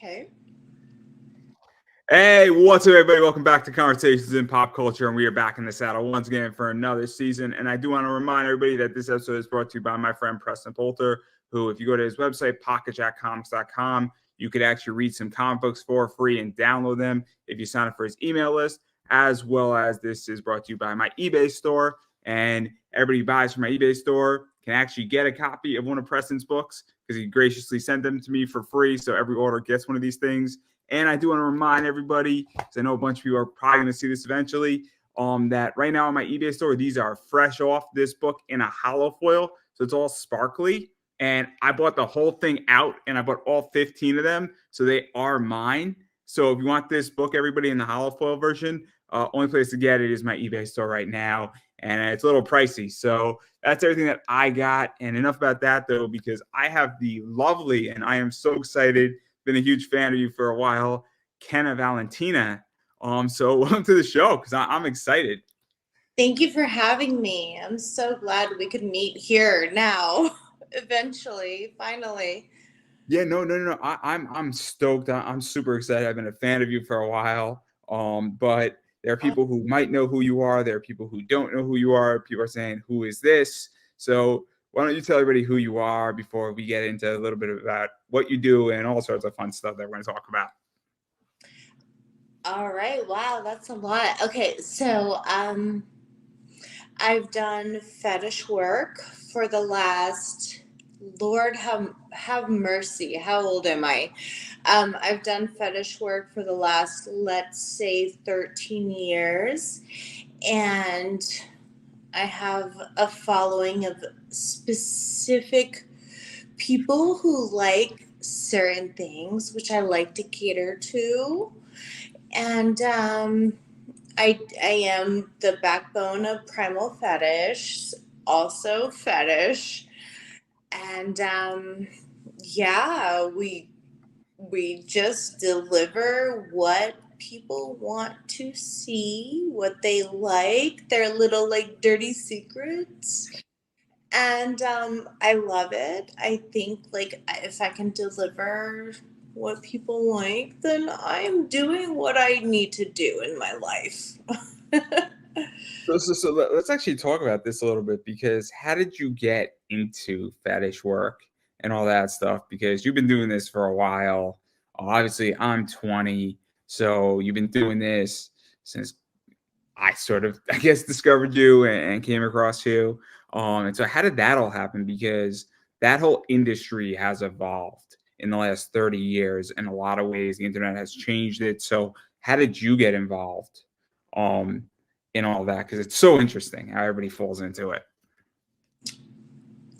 Okay. Hey, what's up, everybody? Welcome back to Conversations in Pop Culture, and we are back in the saddle once again for another season. And I do want to remind everybody that this episode is brought to you by my friend Preston Poulter, who, if you go to his website, pocketjackcomics.com, you could actually read some comic books for free and download them if you sign up for his email list, as well as this is brought to you by my eBay store. And everybody who buys from my eBay store can actually get a copy of one of Preston's books because he graciously sent them to me for free. So every order gets one of these things. And I do want to remind everybody, because I know a bunch of you are probably going to see this eventually, that right now on my eBay store, these are fresh off this book in a hollow foil. So it's all sparkly. And I bought the whole thing out, and I bought all 15 of them. So they are mine. So if you want this book, everybody, in the hollow foil version, only place to get it is my eBay store right now. And it's a little pricey. So that's everything that I got. And enough about that, though, because I have the lovely, and I am so excited, been a huge fan of you for a while, Kenna Valentina. So welcome to the show, because I'm excited. Thank you for having me. I'm so glad we could meet here now, eventually, finally. Yeah, no. I'm stoked. I'm super excited. I've been a fan of you for a while. But there are people who might know who you are. There are people who don't know who you are. People are saying, "Who is this?" So why don't you tell everybody who you are before we get into a little bit about what you do and all sorts of fun stuff that we're going to talk about. All right. Wow, that's a lot. Okay, so I've done fetish work for the last, Lord have mercy. How old am I? I've done fetish work for the last, let's say, 13 years. And I have a following of specific people who like certain things, which I like to cater to. And I am the backbone of Primal Fetish, also fetish. And yeah, we just deliver what people want to see, what they like, their little like dirty secrets. And I love it. I think like if I can deliver what people like, then I'm doing what I need to do in my life. So let's actually talk about this a little bit, because how did you get into fetish work and all that stuff? Because you've been doing this for a while. Obviously, I'm 20, so you've been doing this since I sort of, I guess, discovered you and came across you. And so how did that all happen? Because that whole industry has evolved in the last 30 years in a lot of ways. The internet has changed it. So how did you get involved um, in all that? Because it's so interesting how everybody falls into it.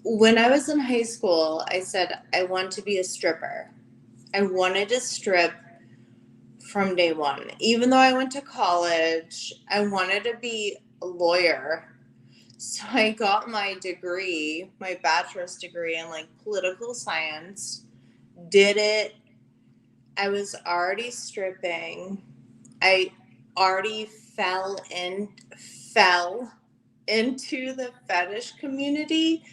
When I was in high school, I said I want to be a stripper. I wanted to strip from day one. Even though I went to college, I wanted to be a lawyer. So I got my degree, my bachelor's degree in like political science, did it. I was already stripping. I already fell into the fetish community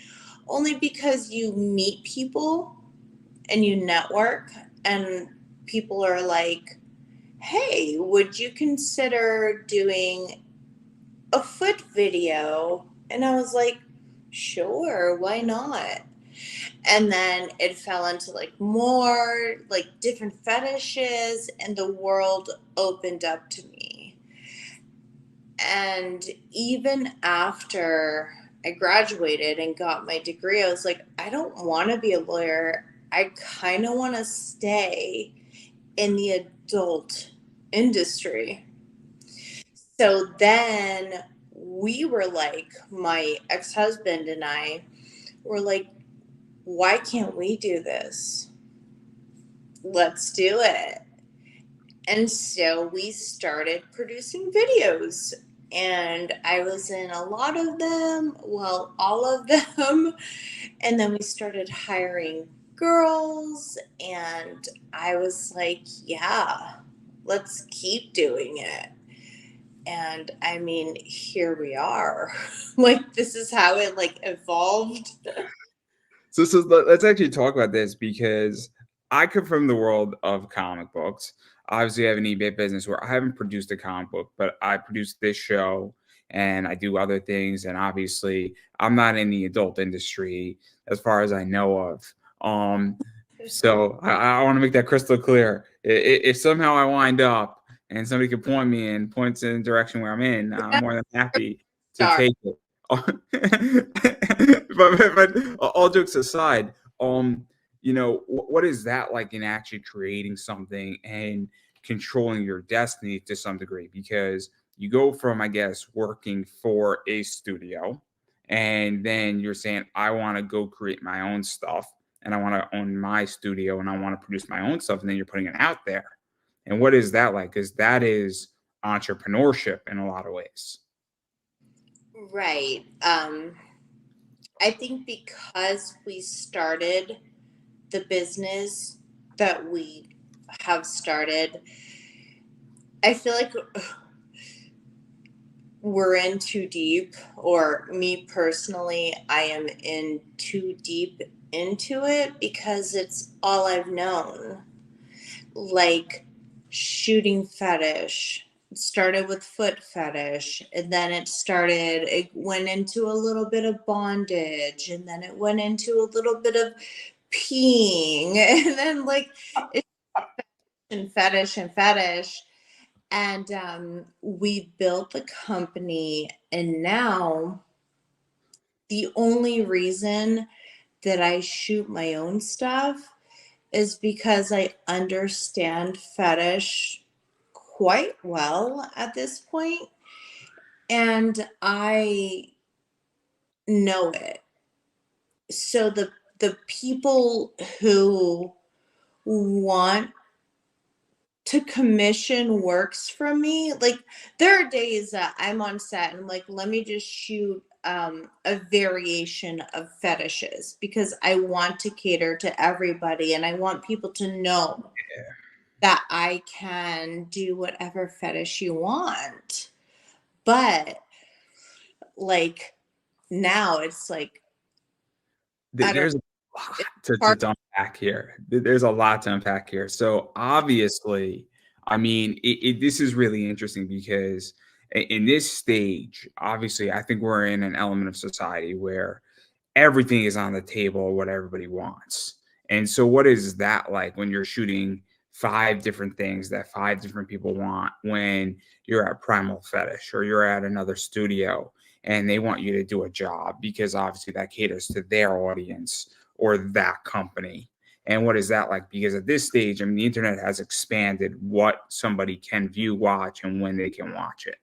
only because you meet people and you network, and people are like, hey, would you consider doing a foot video? And I was like, sure, why not? And then it fell into like more like different fetishes, and the world opened up to me. And even after I graduated and got my degree, I was like, I don't want to be a lawyer. I kind of want to stay in the adult industry. So then we were like, my ex-husband and I were like, why can't we do this? Let's do it. And so we started producing videos, and I was in a lot of them, well, all of them. And then we started hiring girls, and I was like, yeah, let's keep doing it. And I mean, here we are. Like, this is how it like evolved. So let's actually talk about this, because I come from the world of comic books. Obviously, I have an eBay business where I haven't produced a comic book, but I produce this show and I do other things. And obviously, I'm not in the adult industry as far as I know of. Um, so I want to make that crystal clear. If somehow I wind up and somebody can point me and points in the direction where I'm in, I'm Yeah, more than happy to star. take it. But all jokes aside, what is that like in actually creating something and controlling your destiny to some degree? Because you go from, I guess, working for a studio, and then you're saying, I want to go create my own stuff and I want to own my studio and I want to produce my own stuff. And then you're putting it out there. And what is that like? Because that is entrepreneurship in a lot of ways. Right. I think because we started the business that we have started, I feel like we're in too deep, or me personally, I am in too deep into it because it's all I've known. Like shooting fetish. It started with foot fetish, and then it went into a little bit of bondage, and then it went into a little bit of peeing, and then like it's and fetish. And we built the company, and now the only reason that I shoot my own stuff is because I understand fetish quite well at this point, and I know it. So the people who want to commission works from me, like there are days that I'm on set and I'm like, let me just shoot a variation of fetishes because I want to cater to everybody and I want people to know that I can do whatever fetish you want. But like now it's like I don't There's a lot it's hard. to unpack here. There's a lot to unpack here. So obviously, I mean, this is really interesting because in this stage, obviously, I think we're in an element of society where everything is on the table, what everybody wants. And so, what is that like when you're shooting five different things that five different people want when you're at Primal Fetish or you're at another studio and they want you to do a job because obviously that caters to their audience or that company? And what is that like? Because at this stage, I mean, the internet has expanded what somebody can view, watch, and when they can watch it.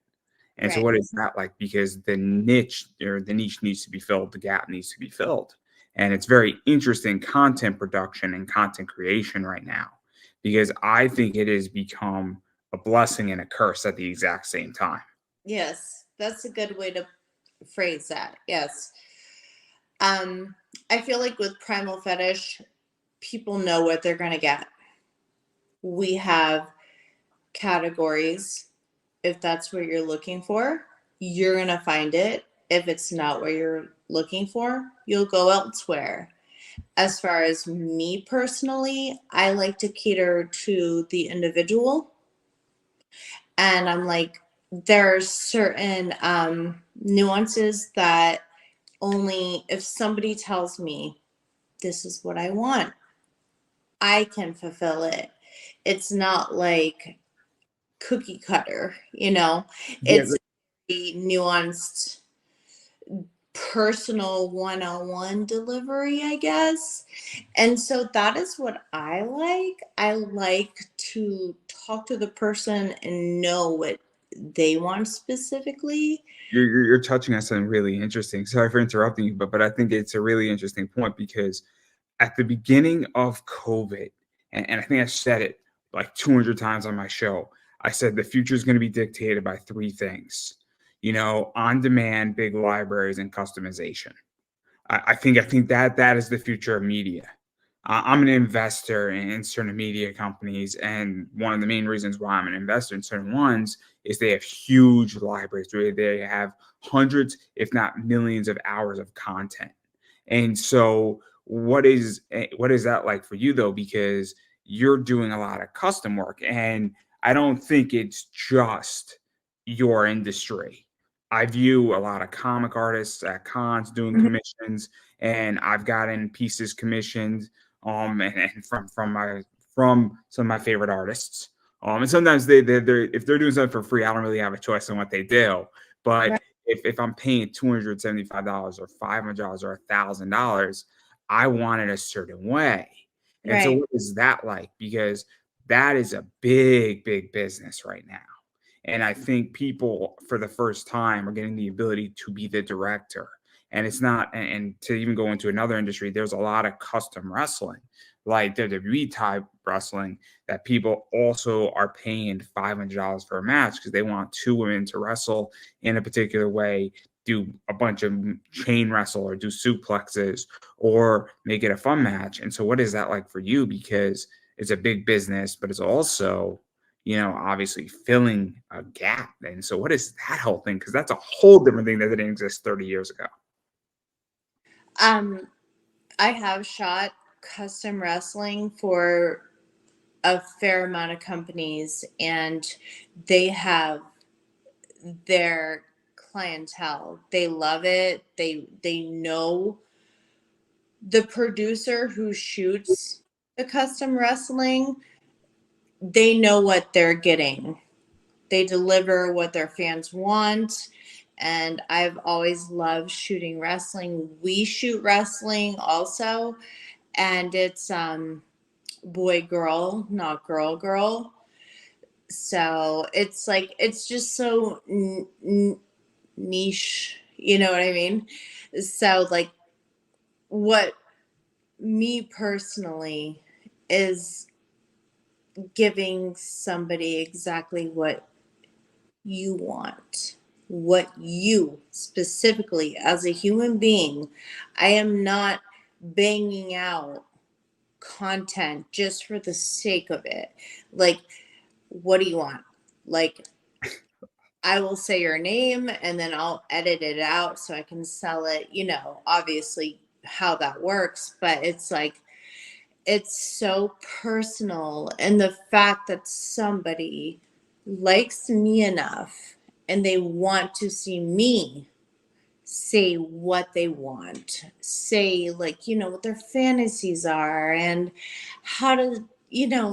And so Right. what is that like? Because the niche needs to be filled, the gap needs to be filled. And it's very interesting content production and content creation right now because I think it has become a blessing and a curse at the exact same time. Yes, that's a good way to phrase that. Yes. Um, I feel like with Primal Fetish, people know what they're going to get. We have categories. If that's what you're looking for, you're going to find it. If it's not what you're looking for, you'll go elsewhere. As far as me personally, I like to cater to the individual. And I'm like, there are certain nuances that only if somebody tells me this is what I want, I can fulfill it. It's not like cookie cutter, you know, Yeah, it's a nuanced personal one-on-one delivery, I guess. And so that is what I like. I like to talk to the person and know what they want specifically. you're touching on something really interesting. Sorry for interrupting you, but I think it's a really interesting point because at the beginning of COVID, and I think I said it like 200 times on my show, I said the future is going to be dictated by three things, on demand, big libraries, and customization. I think that is the future of media. I'm an investor in certain media companies, and one of the main reasons why I'm an investor in certain ones is they have huge libraries where they have hundreds, if not millions, of hours of content. And so what is that like for you though? Because you're doing a lot of custom work, and I don't think it's just your industry. I view a lot of comic artists at cons doing Mhm. commissions, and I've gotten pieces commissioned and from some of my favorite artists. And sometimes they're if they're doing something for free, I don't really have a choice on what they do. But Right, if I'm paying $275 or $500 or $1,000, I want it a certain way. And so right. what is that like? Because that is a big, big business right now. And I think people for the first time are getting the ability to be the director. And it's not, and to even go into another industry, there's a lot of custom wrestling, like WWE type wrestling, that people also are paying $500 for a match because they want two women to wrestle in a particular way, do a bunch of chain wrestle or do suplexes or make it a fun match. And so, what is that like for you? Because it's a big business, but it's also, obviously filling a gap. And so, what is that whole thing? Because that's a whole different thing that didn't exist 30 years ago. Um, I have shot custom wrestling for a fair amount of companies, and they have their clientele. They love it. They know the producer who shoots the custom wrestling. They know what they're getting. They deliver what their fans want. And I've always loved shooting wrestling. We shoot wrestling also, and it's boy girl, not girl girl. So it's like it's just so niche, you know what I mean? So like what me personally is giving somebody exactly what you want, what you specifically as a human being. I am not banging out content just for the sake of it. Like, what do you want? Like, I will say your name and then I'll edit it out so I can sell it, obviously how that works, but it's like it's so personal, and the fact that somebody likes me enough and they want to see me say what they want, say like what their fantasies are and how to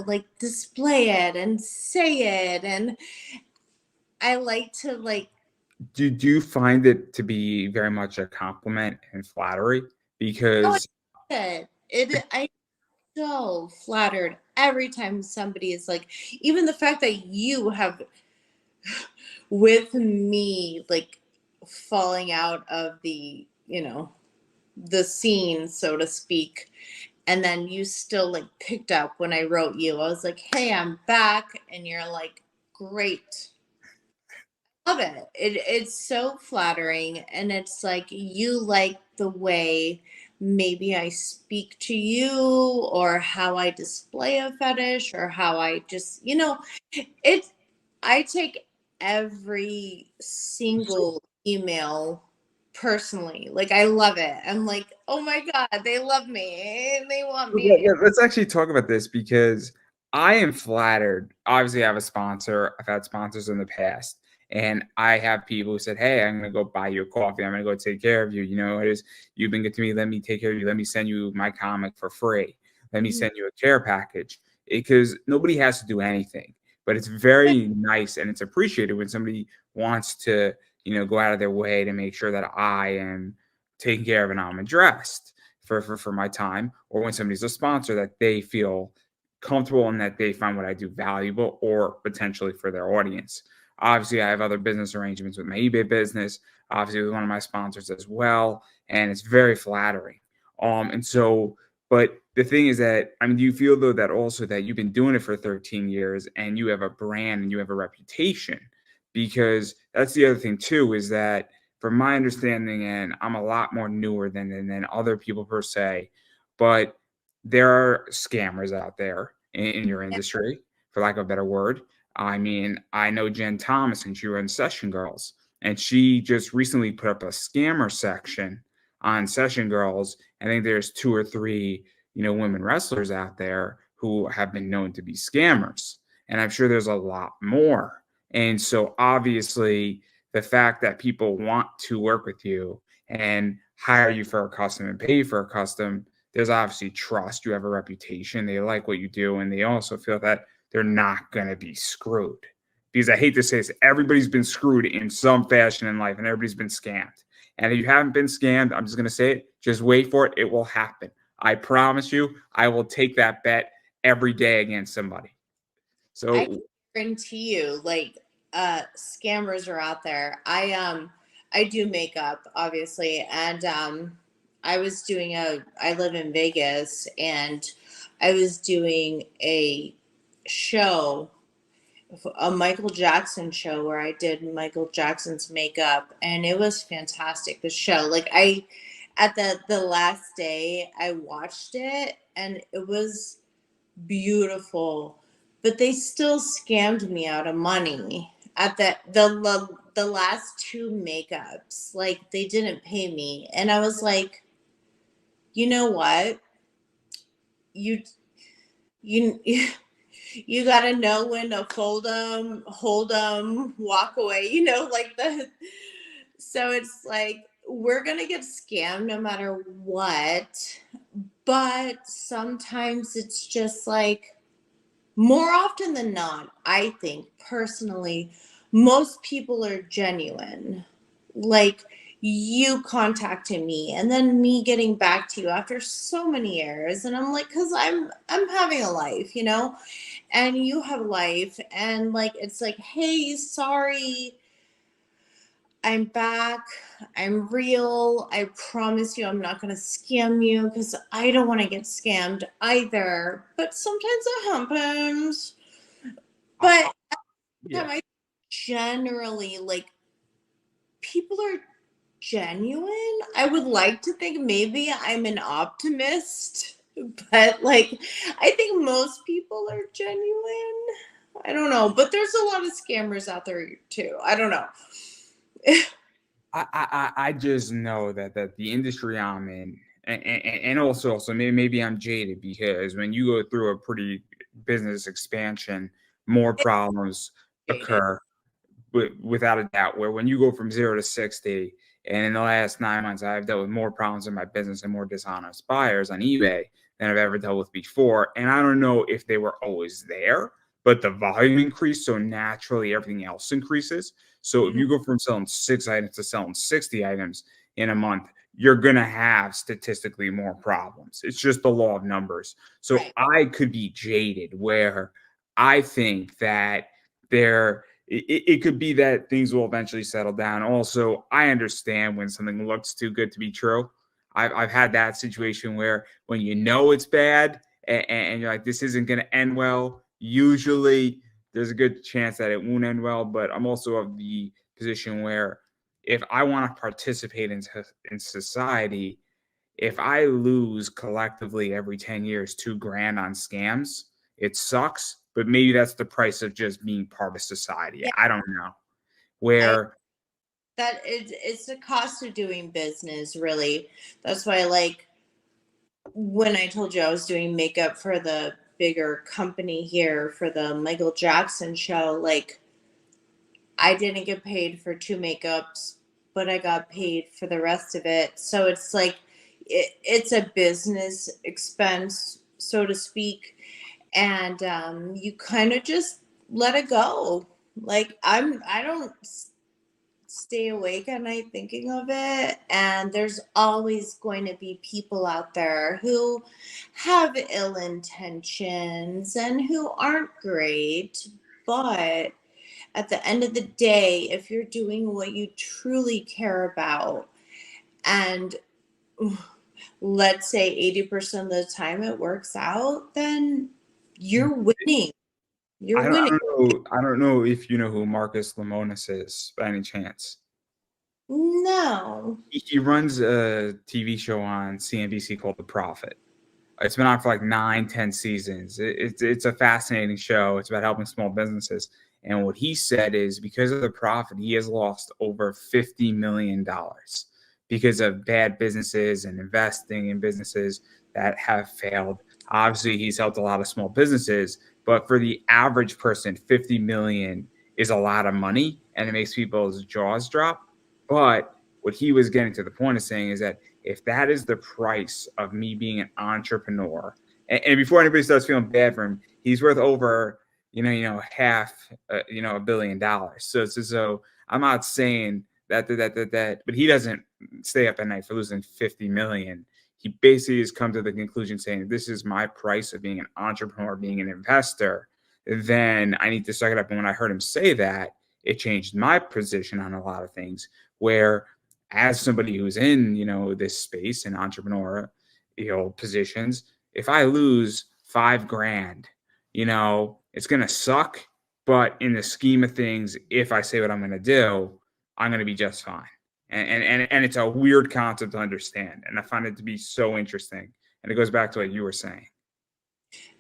like display it and say it, and I like to like Do you find it to be very much a compliment and flattery? oh Because it I so flattered every time somebody is like, even the fact that you have with me like falling out of the scene, so to speak, and then you still like picked up when I wrote you. I was like, hey, I'm back, and you're like, great. Love it. It's so flattering, and it's like you like the way maybe I speak to you, or how I display a fetish, or how I just it's I take every single email personally. Like I love it. I'm like, oh my God, they love me and they want me. let's actually talk about this because I am flattered. Obviously, I have a sponsor. I've had sponsors in the past, and I have people who said, "Hey, I'm going to go buy you a coffee. I'm going to go take care of you. It is you've been good to me. Let me take care of you. Let me send you my comic for free. Let me Mhm. send you a care package." Because nobody has to do anything, but it's very nice and it's appreciated when somebody wants to, go out of their way to make sure that I am taken care of and I'm addressed for my time, or when somebody's a sponsor that they feel comfortable and that they find what I do valuable or potentially for their audience. Obviously, I have other business arrangements with my eBay business, obviously with one of my sponsors as well, and it's very flattering. And so, but the thing is that, I mean, do you feel though that also that you've been doing it for 13 years and you have a brand and you have a reputation? Because that's the other thing too, is that from my understanding, and I'm a lot more newer than other people per se, but there are scammers out there in your industry, for lack of a better word. I mean, I know Jen Thomas, and she runs Session Girls, and she just recently put up a scammer section on Session Girls, I think there's 2 or 3, women wrestlers out there who have been known to be scammers. And I'm sure there's a lot more. And so obviously, the fact that people want to work with you and hire you for a custom and pay for a custom, there's obviously trust. You have a reputation. They like what you do. And they also feel that they're not going to be screwed. Because I hate to say this, everybody's been screwed in some fashion in life and everybody's been scammed. And if you haven't been scammed, I'm just going to say it, just wait for it. It will happen. I promise you, I will take that bet every day against somebody. I So guarantee you, like, scammers are out there. I do makeup, obviously, and I live in Vegas, and I was doing a show, a Michael Jackson show, where I did Michael Jackson's makeup, and it was fantastic. The show, like, at the last day I watched it, and it was beautiful, but they still scammed me out of money at the last two makeups. Like, they didn't pay me, and I was like, you know what, you you you got to know when to fold them, hold them, walk away, like the. So it's like, we're going to get scammed no matter what. But sometimes it's just like, more often than not, I think personally, most people are genuine. Like, you contacting me and then me getting back to you after so many years, and I'm like, because I'm having a life, and you have life, and like, it's like, hey, sorry, I'm back. I'm real. I promise you I'm not going to scam you, because I don't want to get scammed either. But sometimes it happens. But yeah, I generally, like, people are genuine. I would like to think maybe I'm an optimist, but like, I think most people are genuine. I don't know, but there's a lot of scammers out there too. I don't know. I just know that the industry I'm in, and also maybe I'm jaded, because when you go through a pretty business expansion, more problems occur, without a doubt. Where when you go from 0 to 60, and in the last 9 months, I've dealt with more problems in my business and more dishonest buyers on eBay than I've ever dealt with before. And I don't know if they were always there, but the volume increased, so naturally everything else increases. So if you go from selling 6 items to selling 60 items in a month, you're going to have statistically more problems. It's just the law of numbers. So Right. I could be jaded, where I think that it could be that things will eventually settle down. Also, I understand when something looks too good to be true. I've had that situation where when you know it's bad, and you're like, this isn't going to end well, usually there's a good chance that it won't end well. But I'm also of the position where, if I want to participate in society, if I lose collectively every 10 years $2,000 on scams, it sucks, but maybe that's the price of just being part of society. Yeah, I don't know. I Where that it's the cost of doing business, really. That's why, like, when I told you I was doing makeup for the bigger company here for the Michael Jackson show, like, I didn't get paid for two makeups, but I got paid for the rest of it. So it's like, it's a business expense, so to speak, and you kind of just let it go. Like, I don't stay awake at night thinking of it, and there's always going to be people out there who have ill intentions and who aren't great, but at the end of the day, if you're doing what you truly care about, and let's say 80% of the time it works out, then you're winning. You're winning. I don't know if you know who Marcus Lemonis is by any chance. No. He runs a TV show on CNBC called The Profit. It's been on for like 9, 10 seasons. It's a fascinating show. It's about helping small businesses. And what he said is, because of The Profit, he has lost over $50 million because of bad businesses and investing in businesses that have failed. Obviously, he's helped a lot of small businesses, but for the average person, 50 million is a lot of money and it makes people's jaws drop. But what he was getting to the point of saying is that if that is the price of me being an entrepreneur, and before anybody starts feeling bad for him, he's worth over, half, $1 billion. So I'm not saying that, but he doesn't stay up at night for losing 50 million. He basically has come to the conclusion saying, this is my price of being an entrepreneur, being an investor. Then I need to suck it up. And when I heard him say that, it changed my position on a lot of things. Where, as somebody who's in, this space and entrepreneur, positions, if I lose 5 grand, it's gonna suck. But in the scheme of things, if I say what I'm gonna do, I'm gonna be just fine. And it's a weird concept to understand, and I find it to be so interesting. And it goes back to what you were saying.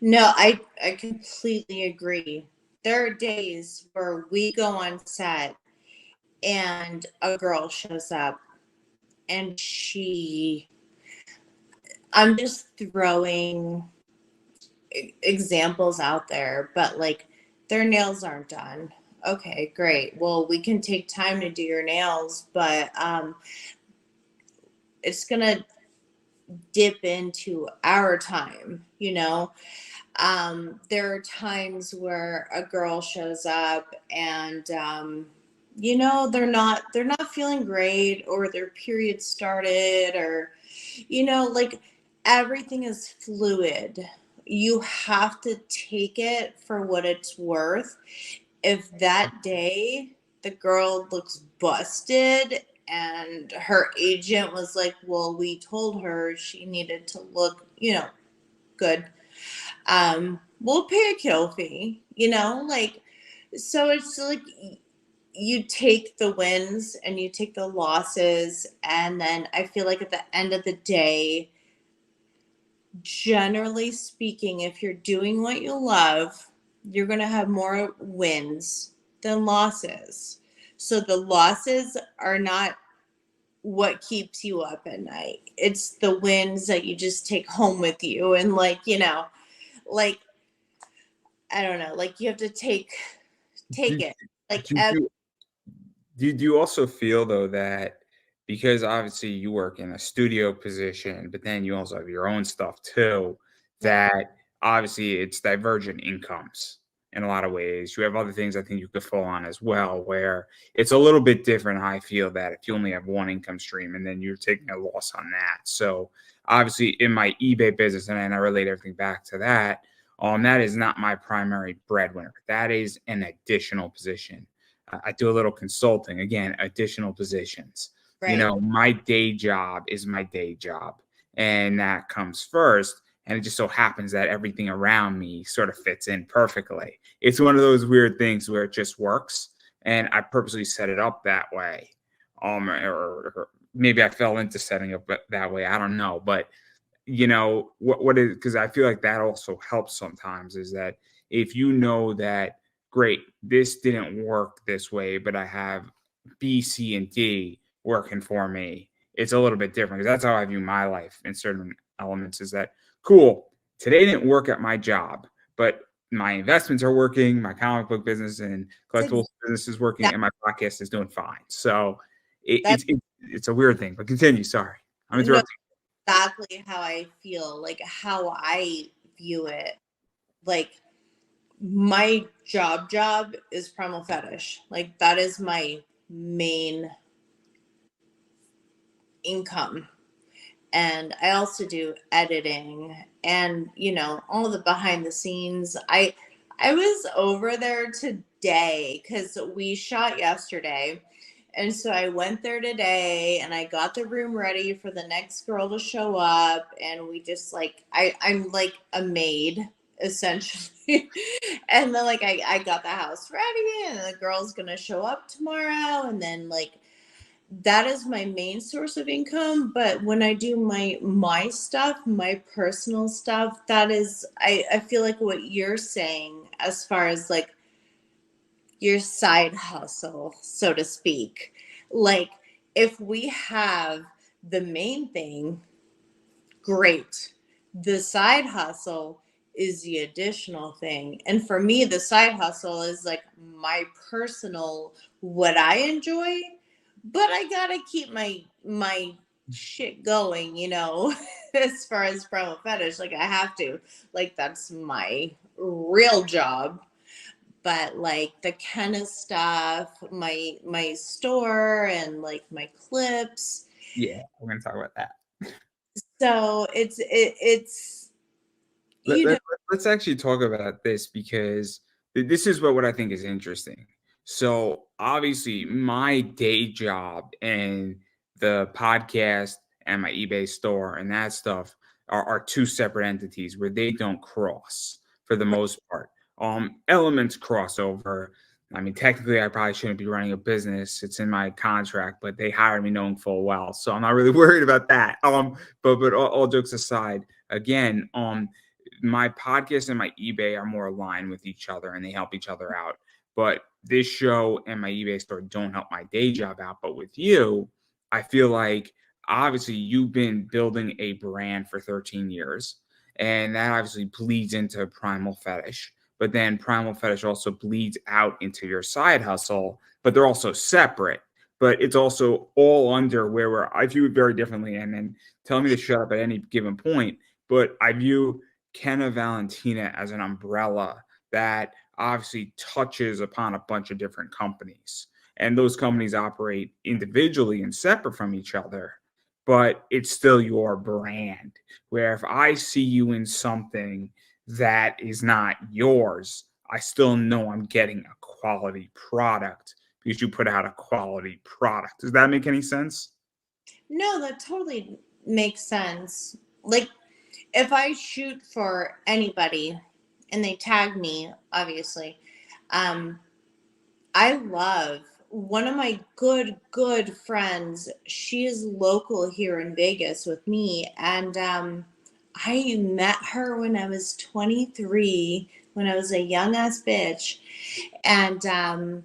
No, I completely agree. There are days where we go on set and a girl shows up and I'm just throwing examples out there, but like their nails aren't done. Okay, great. Well, we can take time to do your nails, but it's gonna dip into our time, there are times where a girl shows up and they're not feeling great, or their period started, or like everything is fluid. You have to take it for what it's worth. If that day the girl looks busted and her agent was like, well, we told her she needed to look, good, we'll pay a kill fee, like, so it's like you take the wins and you take the losses, and then I feel like at the end of the day, generally speaking, if you're doing what you love, you're going to have more wins than losses. So the losses are not what keeps you up at night. It's the wins that you just take home with you. And like, like, I don't know, like you have to take Do, it. Like, do, you, do you also feel, though, that because obviously you work in a studio position, but then you also have your own stuff too, yeah, that obviously it's divergent incomes in a lot of ways. You have other things I think you could fall on as well, where it's a little bit different. I feel that if you only have one income stream and then you're taking a loss on that. So obviously in my eBay business, and I relate everything back to that, that is not my primary breadwinner. That is an additional position. I do a little consulting, again, additional positions. right. My day job is my day job, and that comes first. And it just so happens that everything around me sort of fits in perfectly. It's one of those weird things where it just works. And I purposely set it up that way. Or maybe I fell into setting up that way. I don't know. But what is, because I feel like that also helps sometimes, is that if you know that, great, this didn't work this way, but I have B, C, and D working for me, it's a little bit different, because that's how I view my life in certain elements, is that, cool, today didn't work at my job, but my investments are working, my comic book business and collectibles It's business is working, exactly, and my podcast is doing fine. So that's it's a weird thing, but continue. Sorry, I'm no, interrupting. exactly how I feel, like how I view it. Like my job is primal fetish. Like that is my main income. And I also do editing and all the behind the scenes. I was over there today cuz we shot yesterday. And so I went there today and I got the room ready for the next girl to show up, and we just like I'm like a maid essentially. And then like I got the house ready and the girl's gonna show up tomorrow, and then like that is my main source of income. But when I do my stuff, my personal stuff, that is, I feel like what you're saying as far as like your side hustle, so to speak. Like if we have The main thing, great. The side hustle is the additional thing. And for me, the side hustle is like my personal what I enjoy, but I gotta keep my shit going, as far as promo fetish. Like I have to. Like that's my real job. But like the Kenna stuff, my store and like my clips. Yeah, we're gonna talk about that. So it's Let, you let, know let's actually talk about this because this is what I think is interesting. So, obviously, my day job and the podcast and my eBay store and that stuff are two separate entities where they don't cross for the most part. Elements crossover. I mean, technically, I probably shouldn't be running a business. It's in my contract, but they hired me knowing full well, so I'm not really worried about that. But all jokes aside, again, my podcast and my eBay are more aligned with each other and they help each other out. But this show and my eBay store don't help my day job out. But with you, I feel like obviously you've been building a brand for 13 years, and that obviously bleeds into Primal Fetish. But then Primal Fetish also bleeds out into your side hustle, but they're also separate. But it's also all under where I view it very differently. And then tell me to shut up at any given point. But I view Kenna Valentina as an umbrella that obviously touches upon a bunch of different companies. And those companies operate individually and separate from each other, but it's still your brand. Where if I see you in something that is not yours, I still know I'm getting a quality product because you put out a quality product. Does that make any sense? no, that totally makes sense. Like if I shoot for anybody and they tag me, obviously, um, I love one of my good friends. She is local here in Vegas with me, and I met her when I was 23, when I was a young ass bitch, and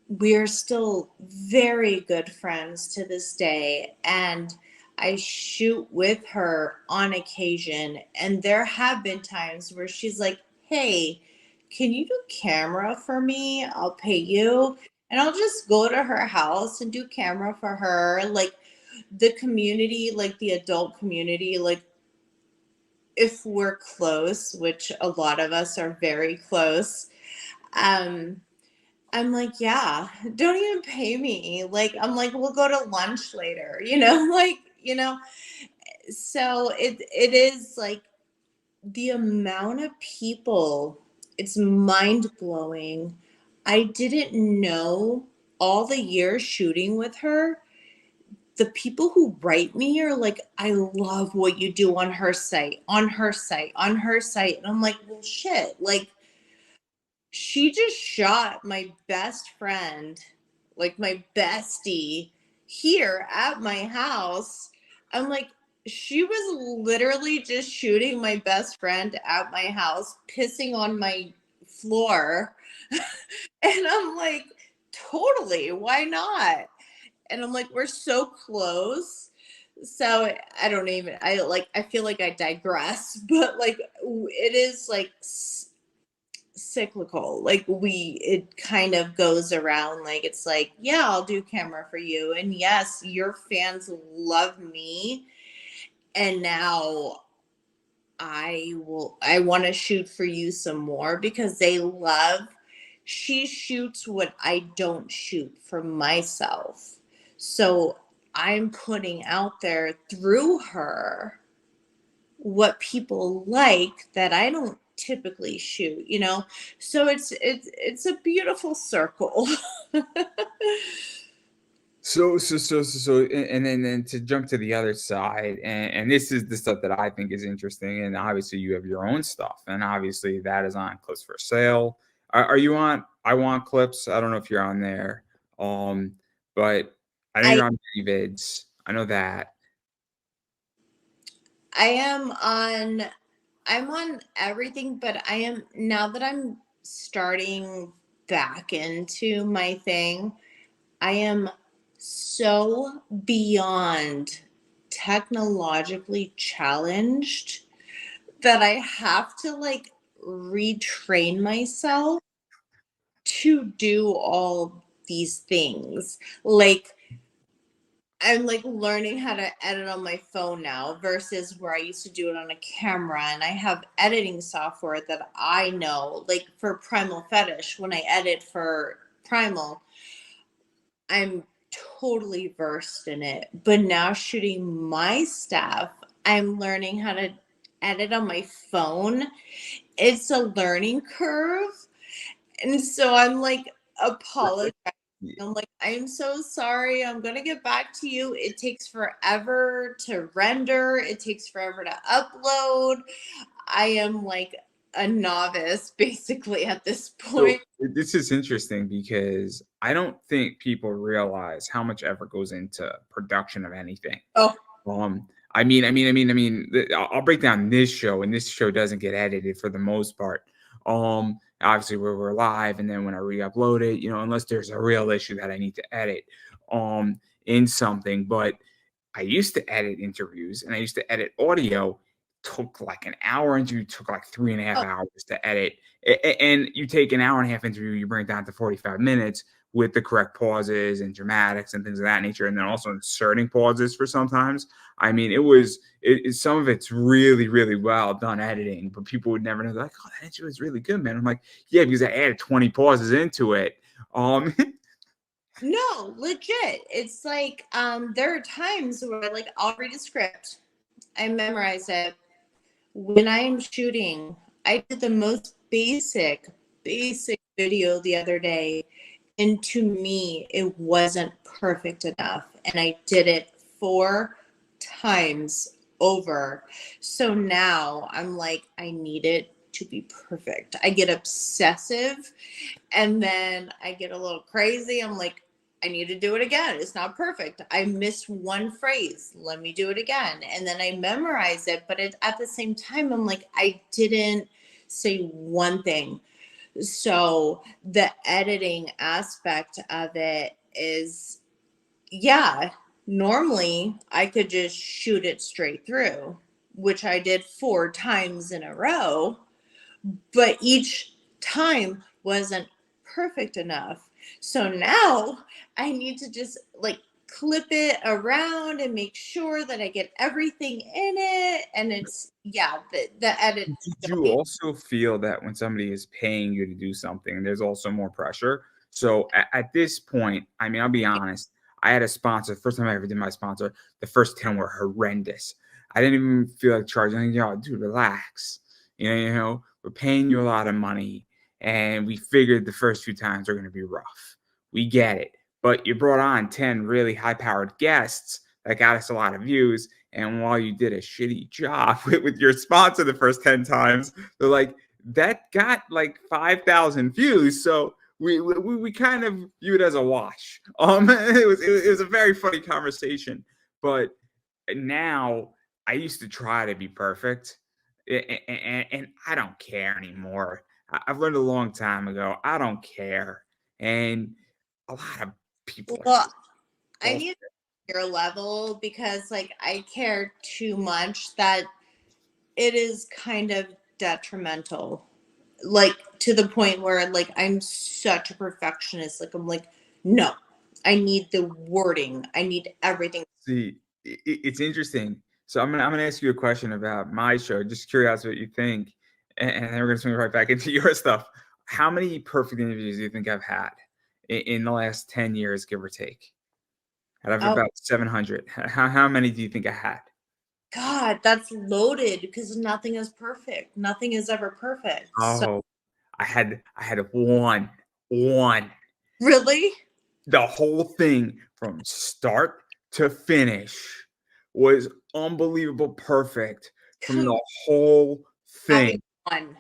we're still very good friends to this day. And I shoot with her on occasion, and there have been times where she's like, "Hey, can you do camera for me? I'll pay you." And I'll just go to her house and do camera for her. Like the community, like the adult community, like if we're close, which a lot of us are very close, um, I'm like, yeah, don't even pay me. Like, I'm like, we'll go to lunch later, like, so it is like the amount of people, it's mind blowing. I didn't know all the years shooting with her. The people who write me are like, I love what you do on her site, on her site, on her site. And I'm like, well, shit. Like, she just shot my best friend, like my bestie, here at my house. I'm like, she was literally just shooting my best friend at my house, pissing on my floor. And I'm like, totally, why not? And I'm like, we're so close. So I don't even, I feel like I digress, but like, it is like cyclical. Like it kind of goes around. Like it's like, yeah, I'll do camera for you, and yes, your fans love me, and now I want to shoot for you some more because they love. She shoots what I don't shoot for myself, so I'm putting out there through her what people like that I don't typically shoot. So it's a beautiful circle. And then to jump to the other side, and this is the stuff that I think is interesting. And obviously, you have your own stuff, and obviously, that is on Clips for Sale. Are you on? I Want Clips. I don't know if you're on there, but I know I you're on Vids. I know that. I am on I'm on everything, but I am now that I'm starting back into my thing, I am so beyond technologically challenged that I have to like retrain myself to do all these things. Like I'm like learning how to edit on my phone now versus where I used to do it on a camera. And I have editing software that I know, like for Primal Fetish, when I edit for Primal, I'm totally versed in it. But now shooting my stuff, I'm learning how to edit on my phone. It's a learning curve. And so I'm like apologizing. I'm like, I'm so sorry. I'm going to get back to you. It takes forever to render, it takes forever to upload. I am like a novice basically at this So point. this is interesting because I don't think people realize how much effort goes into production of anything. Oh, I'll break down this show, and this show doesn't get edited for the most part. Obviously we're live, and then when I re-upload it, unless there's a real issue that I need to edit, in something. But I used to edit interviews, and I used to edit audio. Took like an hour interview, took like 3.5 hours to edit. And you take an hour and a half interview, you bring it down to 45 minutes with the correct pauses and dramatics and things of that nature, and then also inserting pauses for sometimes. I mean, some of it's really, really well done editing, but people would never know. They're like, oh, that interview was really good, man. I'm like, yeah, because I added 20 pauses into it. no, legit. It's like there are times where like I'll read a script, I memorize it. When I am shooting, I did the most basic video the other day. And to me, it wasn't perfect enough. And I did it 4 times over. So now I'm like, I need it to be perfect. I get obsessive and then I get a little crazy. I'm like, I need to do it again. It's not perfect. I missed one phrase. Let me do it again. And then I memorize it. But at the same time, I'm like, I didn't say one thing. So the editing aspect of it is, yeah, normally I could just shoot it straight through, which I did 4 times in a row, but each time wasn't perfect enough. So now I need to just like clip it around and make sure that I get everything in it. And it's, yeah, the edit. Did you also feel that when somebody is paying you to do something, there's also more pressure? So at this point, I mean, I'll be honest. I had a sponsor. First time I ever did my sponsor, the first 10 were horrendous. I didn't even feel like charging. Yo, dude, relax. We're paying you a lot of money, and we figured the first few times are going to be rough. We get it. But you brought on 10 really high-powered guests that got us a lot of views. And while you did a shitty job with your sponsor the first 10 times, they're like, that got like 5,000 views. So we kind of view it as a wash. It was a very funny conversation. But now I used to try to be perfect, and I don't care anymore. I've learned a long time ago. I don't care. And a lot of people are Well, I bullshit. need your level because like I care too much that it is kind of detrimental. Like to the point where like I'm such a perfectionist. Like I'm like, no, I need the wording. I need everything. See, it's interesting. So I'm gonna ask you a question about my show. Just curious what you think, and then we're gonna swing right back into your stuff. How many perfect interviews do you think I've had in the last 10 years, give or take? Out of Oh about 700, how many do you think I had? God, that's loaded because nothing is perfect. Nothing is ever perfect. So Oh, I had one. really? The whole thing from start to finish was unbelievable perfect from the whole Having thing. fun.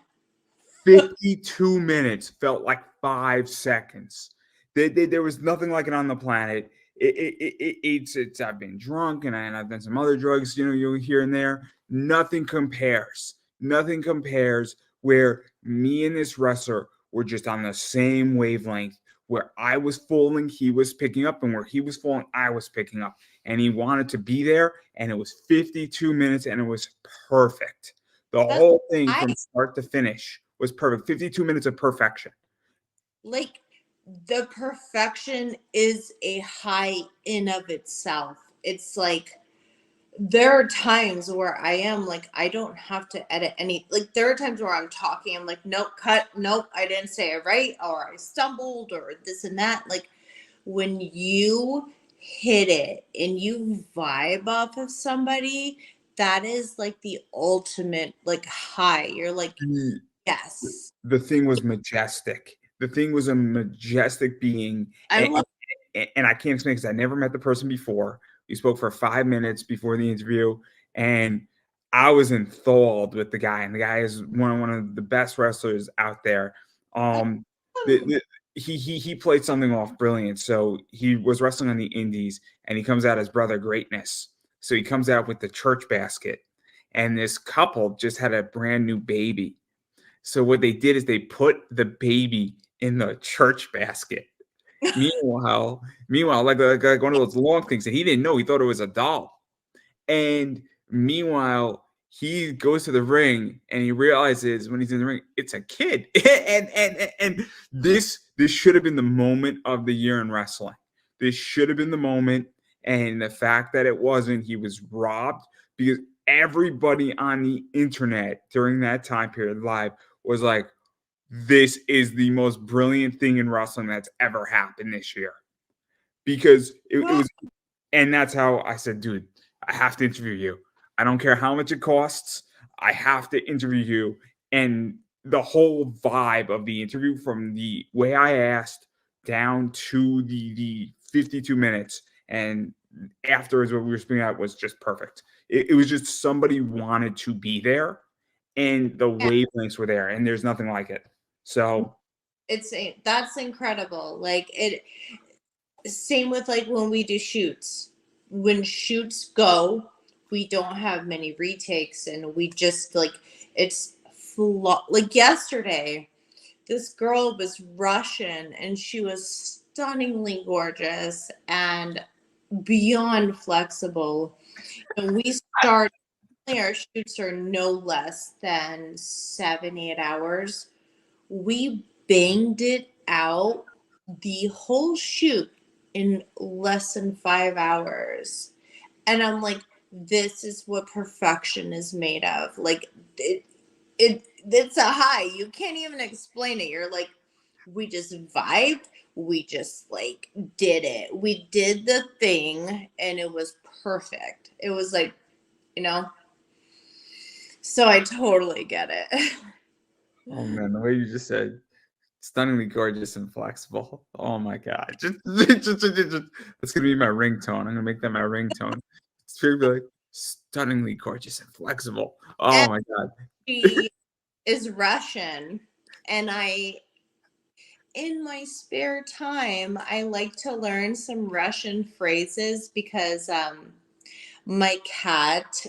52 minutes felt like 5 seconds. There was nothing like it on the planet. It's I've been drunk, and I've done some other drugs, here and there. Nothing compares. Nothing compares where me and this wrestler were just on the same wavelength, where I was falling, he was picking up, and where he was falling, I was picking up. and he wanted to be there, and it was 52 minutes, and it was perfect. The That's whole thing I from start to finish was perfect. 52 minutes of perfection. like the perfection is a high in of itself. It's like there are times where I am like, I don't have to edit any. Like, there are times where I'm talking, I'm like, nope, cut, nope, I didn't say it right, or I stumbled, or this and that. Like, when you hit it and you vibe off of somebody, that is like the ultimate, like, high. You're like, The yes, the thing was majestic. The thing was a majestic being, I love and I can't explain because I never met the person before. We spoke for 5 minutes before the interview, and I was enthralled with the guy. And the guy is one of the best wrestlers out there. I Um, the, love the, he played something off brilliant. So he was wrestling on the Indies, and he comes out as Brother Greatness. So he comes out with the church basket, and this couple just had a brand new baby. So what they did is they put the baby in the church basket. Meanwhile, like one of those long things, and he didn't know. He thought it was a doll. And meanwhile, he goes to the ring and he realizes when he's in the ring, it's a kid. And this should have been the moment of the year in wrestling. This should have been the moment. And the fact that it wasn't, he was robbed because everybody on the internet during that time period live was like, this is the most brilliant thing in wrestling that's ever happened this year. Because it that. was, and that's how I said, dude, I have to interview you. I don't care how much it costs. I have to interview you. And the whole vibe of the interview, from the way I asked down to the 52 minutes and afterwards what we were speaking at, was just perfect. It was just somebody wanted to be there, and the Yeah, wavelengths were there, and there's nothing like it. So that's incredible. Like, it same with like when we do shoots. When shoots go, we don't have many retakes, and we just like, it's like yesterday, this girl was Russian and she was stunningly gorgeous and beyond flexible. And we started, our shoots are no less than 7, 8 hours. We banged it out the whole shoot in less than 5 hours. And I'm like, this is what perfection is made of. Like, it's a high. You can't even explain it. You're like, we just vibed. We just like did it. We did the thing and it was perfect. It was like, you know, so I totally get it. oh man, the way you just said stunningly gorgeous and flexible. Oh my god. That's gonna be my ringtone. I'm gonna make that my ringtone. It's gonna be like stunningly gorgeous and flexible. Oh And my god. she is Russian, and in my spare time, I like to learn some Russian phrases because my cat,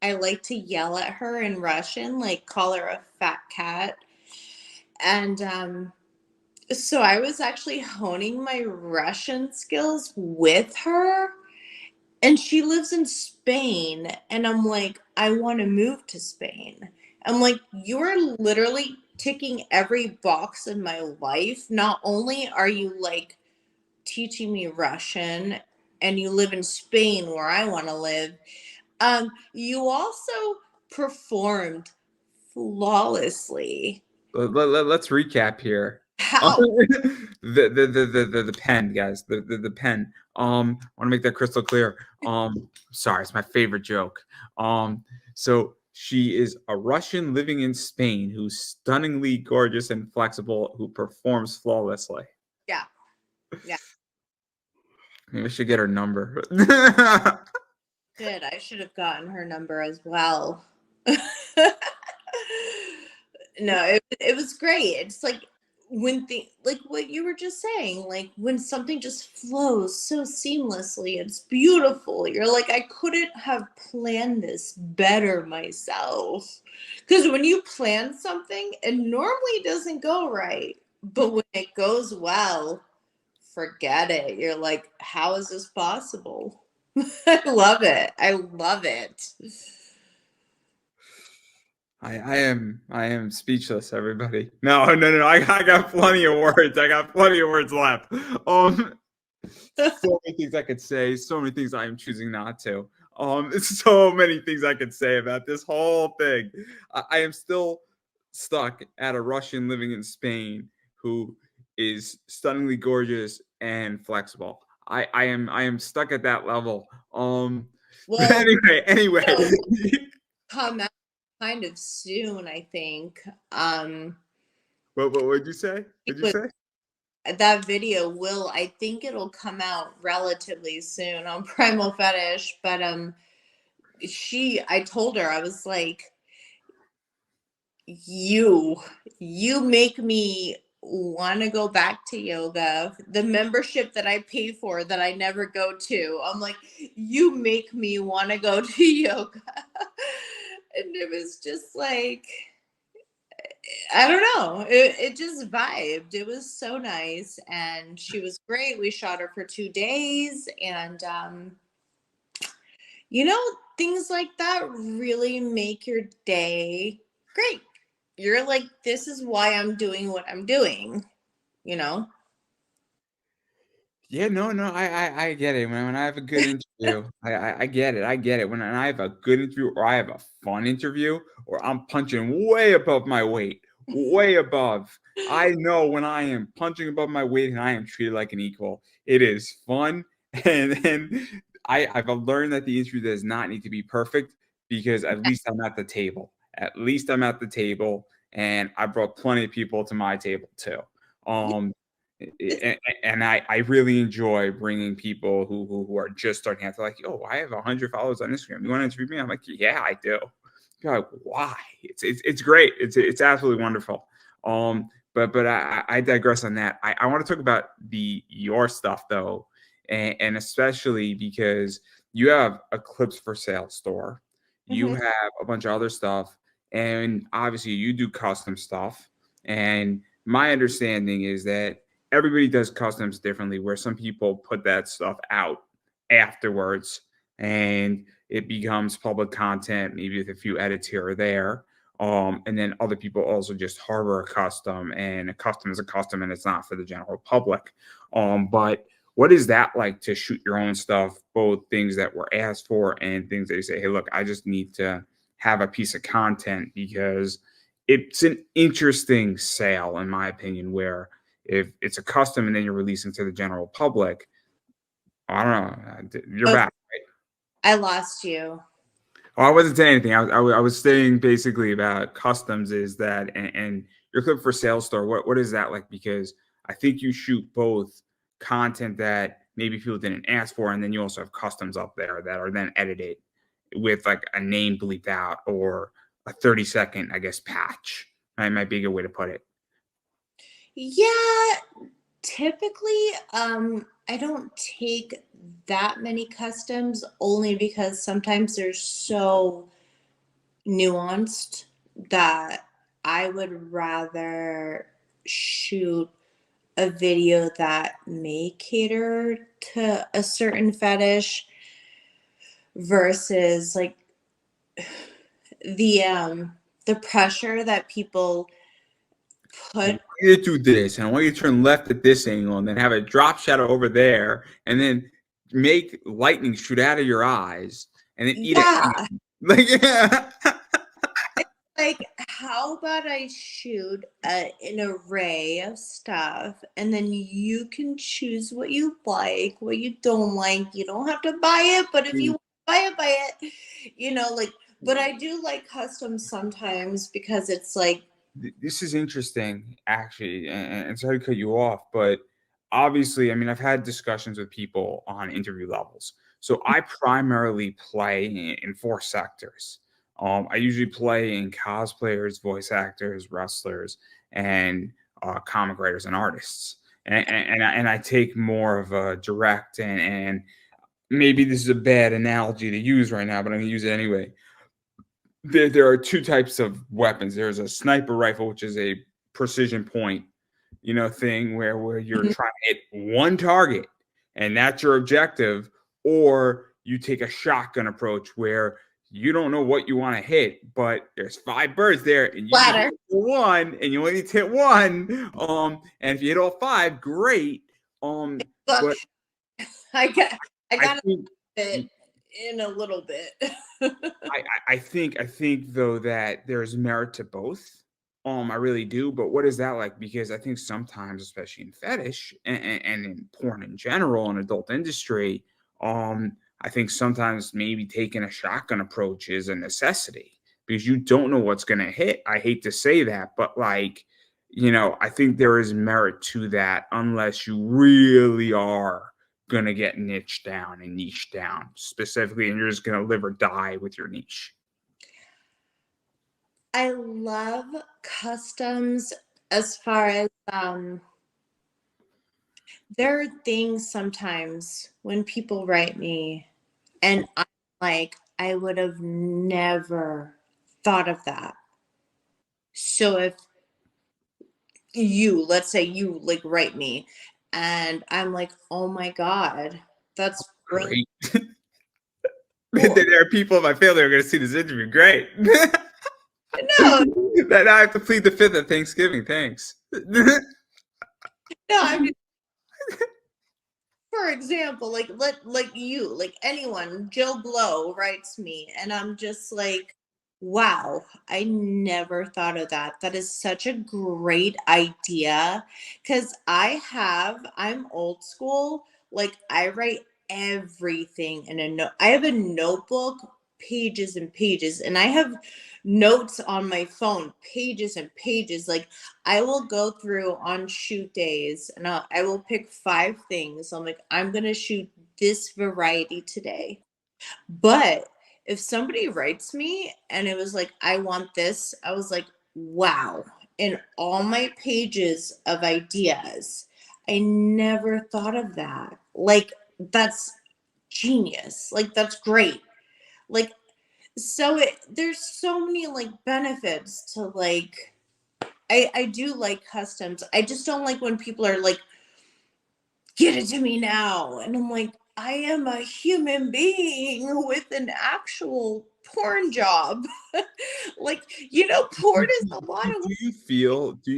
I like to yell at her in Russian, like call her a fat cat. And so I was actually honing my Russian skills with her. And she lives in Spain. And I'm like, I want to move to Spain. I'm like, you're literally ticking every box in my life. Not only are you like teaching me Russian and you live in Spain where I want to live, you also performed flawlessly. Let's recap here. How? The pen, guys. The pen. Want to make that crystal clear. Sorry, it's my favorite joke. So she is a Russian living in Spain who's stunningly gorgeous and flexible, who performs flawlessly. Yeah. Yeah. Maybe I should get her number. I should have gotten her number as well. No, it was great. It's like when like what you were just saying, like when something just flows so seamlessly, it's beautiful. You're like, I couldn't have planned this better myself. Because when you plan something, it normally doesn't go right. But when it goes well, forget it. You're like, how is this possible? I love it. I love it. I am speechless, everybody. No. I got plenty of words. I got plenty of words left. So many things I could say, so many things I am choosing not to. So many things I could say about this whole thing. I am still stuck at a Russian living in Spain who is stunningly gorgeous and flexible. I am stuck at that level. But Well, anyway. it'll come out kind of soon, I think. What would you say? What'd you With say? that video will, I think it'll come out relatively soon on Primal Fetish, but I told her, I was like, you you make me want to go back to yoga. The membership that I pay for that I never go to, I'm like, you make me want to go to yoga. And it was just like, I don't know, it just vibed. It was so nice, and she was great. We shot her for 2 days, and you know, things like that really make your day great. You're like, this is why I'm doing what I'm doing, you know? Yeah, no, I get it. When I have a good interview, I get it. I get it. When I have a good interview or I have a fun interview or I'm punching way above my weight, way above. I know when I am punching above my weight and I am treated like an equal. It is fun. And I've learned that the interview does not need to be perfect because at least I'm at the table. At least I'm at the table and I brought plenty of people to my table too. Yeah, Um, it's, and I really enjoy bringing people who are just starting out. They're like, "Oh, I have 100 followers on Instagram. You want to interview me?" I'm like, "Yeah, I do." You're like, "Why?" It's great. It's absolutely wonderful. But I digress on that. I want to talk about the your stuff though, and especially because you have a clips for sale store, you mhm, have a bunch of other stuff, and obviously you do custom stuff. And my understanding is that everybody does customs differently where some people put that stuff out afterwards and it becomes public content maybe with a few edits here or there, and then other people also just harbor a custom and a custom is a custom and it's not for the general public. But what is that like to shoot your own stuff, both things that were asked for and things that you say, hey, look, I just need to have a piece of content because it's an interesting sale in my opinion where if it's a custom and then you're releasing to the general public, I don't know. You're oh, back. I lost you. Oh, I wasn't saying anything. I was saying basically about customs is that and your clip for sales store. What is that like? Because I think you shoot both content that maybe people didn't ask for, and then you also have customs up there that are then edited with like a name bleeped out or a 30-second, I guess, patch. That might be a good way to put it. Yeah, typically, I don't take that many customs only because sometimes they're so nuanced that I would rather shoot a video that may cater to a certain fetish versus like the pressure that people I put. want you to do this, and I want you to turn left at this angle, and then have a drop shadow over there, and then make lightning shoot out of your eyes, and then eat a Yeah, like yeah. like, how about I shoot an array of stuff and then you can choose what you like, what you don't like. You don't have to buy it, but if you want to buy it, like, but I do like customs sometimes because it's like, This is interesting, actually, and sorry to cut you off, but obviously, I mean, I've had discussions with people on interview levels. So I primarily play in four sectors. I usually play in cosplayers, voice actors, wrestlers, and comic writers and artists. And I take more of a direct and maybe this is a bad analogy to use right now, but I'm gonna use it anyway. There are two types of weapons. There's a sniper rifle, which is a precision point, thing where you're mhm, trying to hit one target and that's your objective, or you take a shotgun approach where you don't know what you want to hit, but there's 5 birds there, and you just Ladder. hit one, and you only need to hit one. And if you hit all 5, great. Look, But I I got think it in a little bit. I think though that there's merit to both. I really do. But what is that like? Because I think sometimes, especially in fetish and in porn in general, and adult industry, I think sometimes maybe taking a shotgun approach is a necessity because you don't know what's gonna hit. I hate to say that, but like, I think there is merit to that unless you really are gonna get niched down and niche down specifically, and you're just gonna live or die with your niche. I love customs as far as there are things sometimes when people write me and I'm like, I would have never thought of that. So if let's say you like write me and I'm like, oh my God, that's really Great. cool. There are people in my family who are going to see this interview. Great. No, That I have to plead the fifth at Thanksgiving. Thanks. no, I'm just, for example, like you, like anyone, Jill Blow writes me, and I'm just like, wow, I never thought of that. That is such a great idea. Cause I'm old school. Like I write everything in a note. I have a notebook, pages and pages, and I have notes on my phone, pages and pages. Like I will go through on shoot days and I will pick 5 things. I'm like, I'm going to shoot this variety today. But if somebody writes me and it was like, I want this, I was like, wow. In all my pages of ideas, I never thought of that. Like, that's genius. Like, that's great. Like, there's so many like benefits to like I do like customs. I just don't like when people are like, get it to me now. And I'm like, I am a human being with an actual porn job. Like, porn is a lot of Do you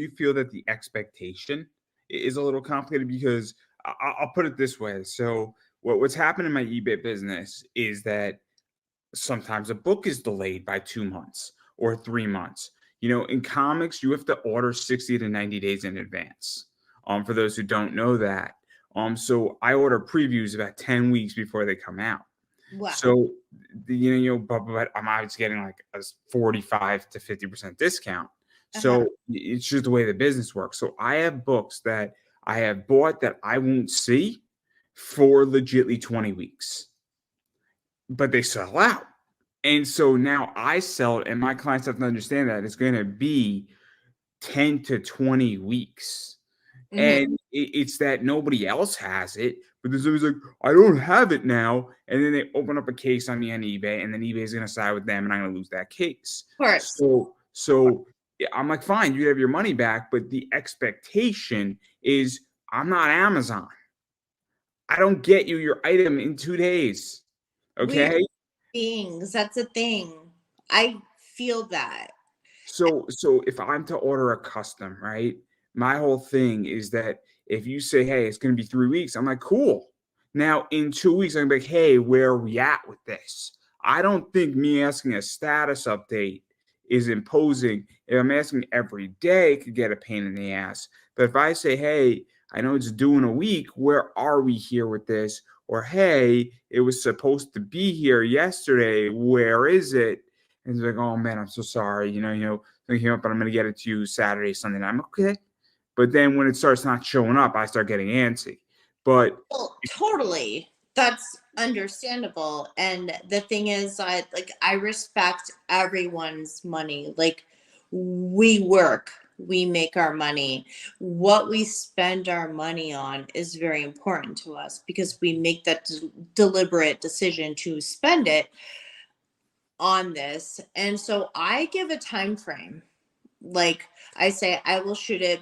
feel that the expectation is a little complicated? Because I'll put it this way. So what's happened in my eBay business is that sometimes a book is delayed by 2 months or 3 months. In comics, you have to order 60 to 90 days in advance. For those who don't know that. So I order previews about 10 weeks before they come out. wow. So but I'm always getting like a 45 to 50% discount. Uh-huh. So it's just the way the business works. So I have books that I have bought that I won't see for legitly 20 weeks, but they sell out. And so now I sell it, and my clients have to understand that it's going to be 10 to 20 weeks. Hmm. And it's that nobody else has it, but there's always like, I don't have it now. And then they open up a case on me on eBay, and then eBay is going to side with them, and I'm going to lose that case. Of course. So yeah, I'm like, fine, you have your money back, but the expectation is I'm not Amazon. I don't get you your item in 2 days. We are Okay. beings. That's a thing. I feel that. So if I'm to order a custom, right? My whole thing is that if you say, "Hey, it's going to be 3 weeks," I'm like, "Cool." Now in 2 weeks, I'm like, "Hey, where are we at with this?" I don't think me asking a status update is imposing. If I'm asking every day, it could get a pain in the ass. But if I say, "Hey, I know it's due in a week. Where are we here with this?" Or, "Hey, it was supposed to be here yesterday. Where is it?" And he's like, "Oh man, I'm so sorry. Something came up, but I'm gonna get it to you Saturday, Sunday night." I'm okay. But then when it starts not showing up, I start getting antsy. But Well, totally. That's understandable. And the thing is, I respect everyone's money. Like we work, we make our money. What we spend our money on is very important to us because we make that deliberate decision to spend it on this. And so I give a time frame. Like I say, I will shoot it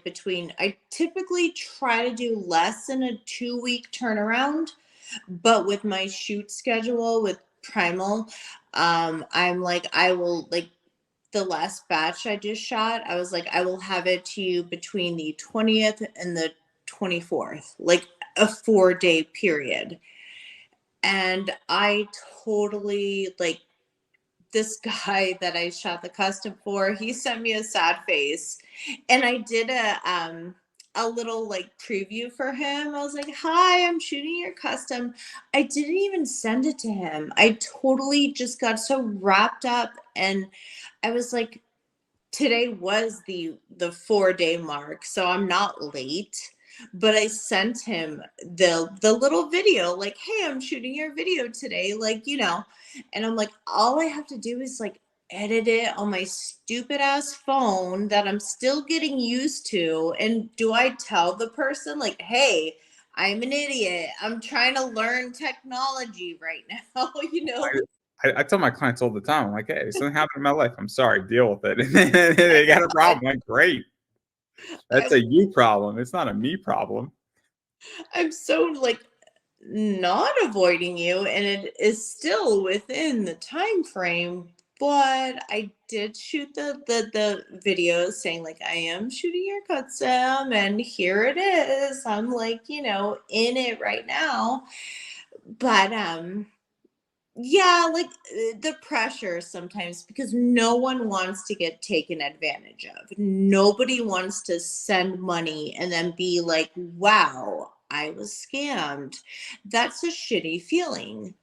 I typically try to do less than a 2-week turnaround. But with my shoot schedule with Primal, I'm like, I will like the last batch I just shot, I was like, I will have it to you between the 20th and the 24th, like a 4 day period. And I totally like this guy that I shot the custom for, he sent me a sad face. And I did a little like preview for him. I was like, "Hi, I'm shooting your custom." I didn't even send it to him. I totally just got so wrapped up and I was like, today was the 4 day mark, so I'm not late. But I sent him the little video, like, hey, I'm shooting your video today, like, and I'm like, all I have to do is like edit it on my stupid ass phone that I'm still getting used to. And do I tell the person, like, hey, I'm an idiot, I'm trying to learn technology right now, I tell my clients all the time, I'm like, hey, something happened in my life. I'm sorry, deal with it. And they got a problem. I'm like, great. That's I, a you problem. It's not a me problem. I'm so like not avoiding you, and it is still within the time frame. But I did shoot the videos saying like, I am shooting your custom and here it is, I'm like, in it right now. But yeah, like the pressure sometimes, because no one wants to get taken advantage of. Nobody wants to send money and then be like, wow, I was scammed. That's a shitty feeling.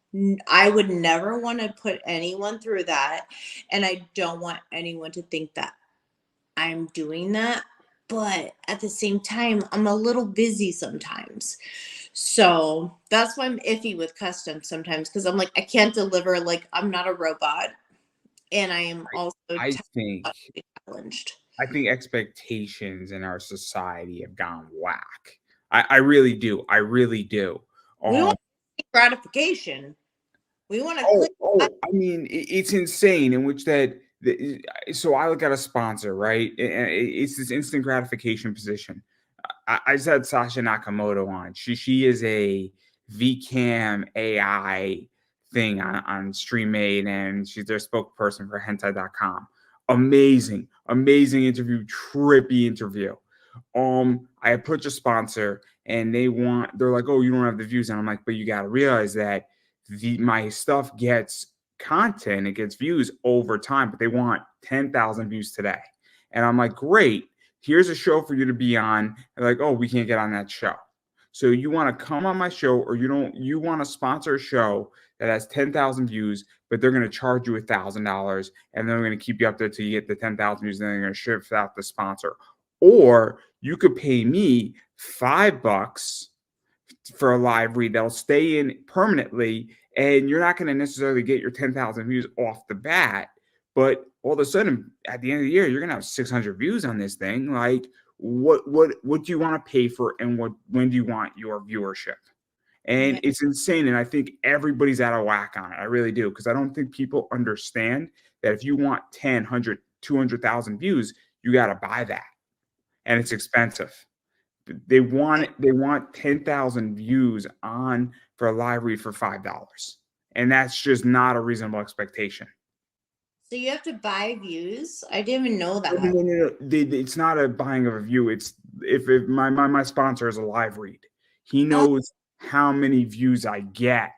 I would never want to put anyone through that. And I don't want anyone to think that I'm doing that. But at the same time, I'm a little busy sometimes. So that's why I'm iffy with custom sometimes, because I'm like, I can't deliver, like, I'm not a robot. And I am also I think technologically challenged. I think expectations in our society have gone whack. I really do. I really do. We Um, want gratification. We want to oh, click. I mean, it's insane in which that. So I look at a sponsor, right? It's this instant gratification position. I just had Sasha Nakamoto on. She is a VCam AI thing on StreamMate, and she's their spokesperson for hentai.com. Amazing interview, trippy interview. I approach a sponsor and they're like, oh, you don't have the views. And I'm like, but you got to realize that my stuff gets content, it gets views over time, but they want 10,000 views today. And I'm like, great, here's a show for you to be on. And like, oh, we can't get on that show. So you want to come on my show, or you want to sponsor a show that has 10,000 views, but they're going to charge you $1,000 and they're going to keep you up there till you get the 10,000 views, and then they're going to shift out the sponsor. Or you could pay me $5 for a live read that'll stay in permanently, and you're not going to necessarily get your 10,000 views off the bat, but all of a sudden at the end of the year you're going to have 600 views on this thing. Like, what do you want to pay for, and when do you want your viewership? And Yeah. it's insane, and I think everybody's out of whack on it. I really do, because I don't think people understand that if you want 10, 100, 200,000 views, you got to buy that, and it's expensive. They want 10,000 views on for a live read for $5, and that's just not a reasonable expectation. So you have to buy views. I didn't even know No, that. no, no, no. It's not a buying of a view. It's if my sponsor is a live read, he Oh, knows how many views I get,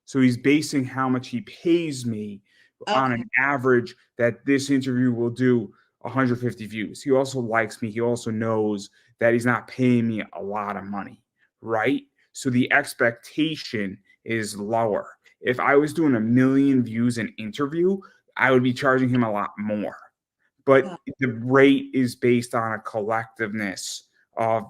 so he's basing how much he pays me on okay. an average that this interview will do 150 views. He also likes me. He also knows that he's not paying me a lot of money, right? So the expectation is lower. If I was doing 1 million views an interview, I would be charging him a lot more. But the rate is based on a collectiveness of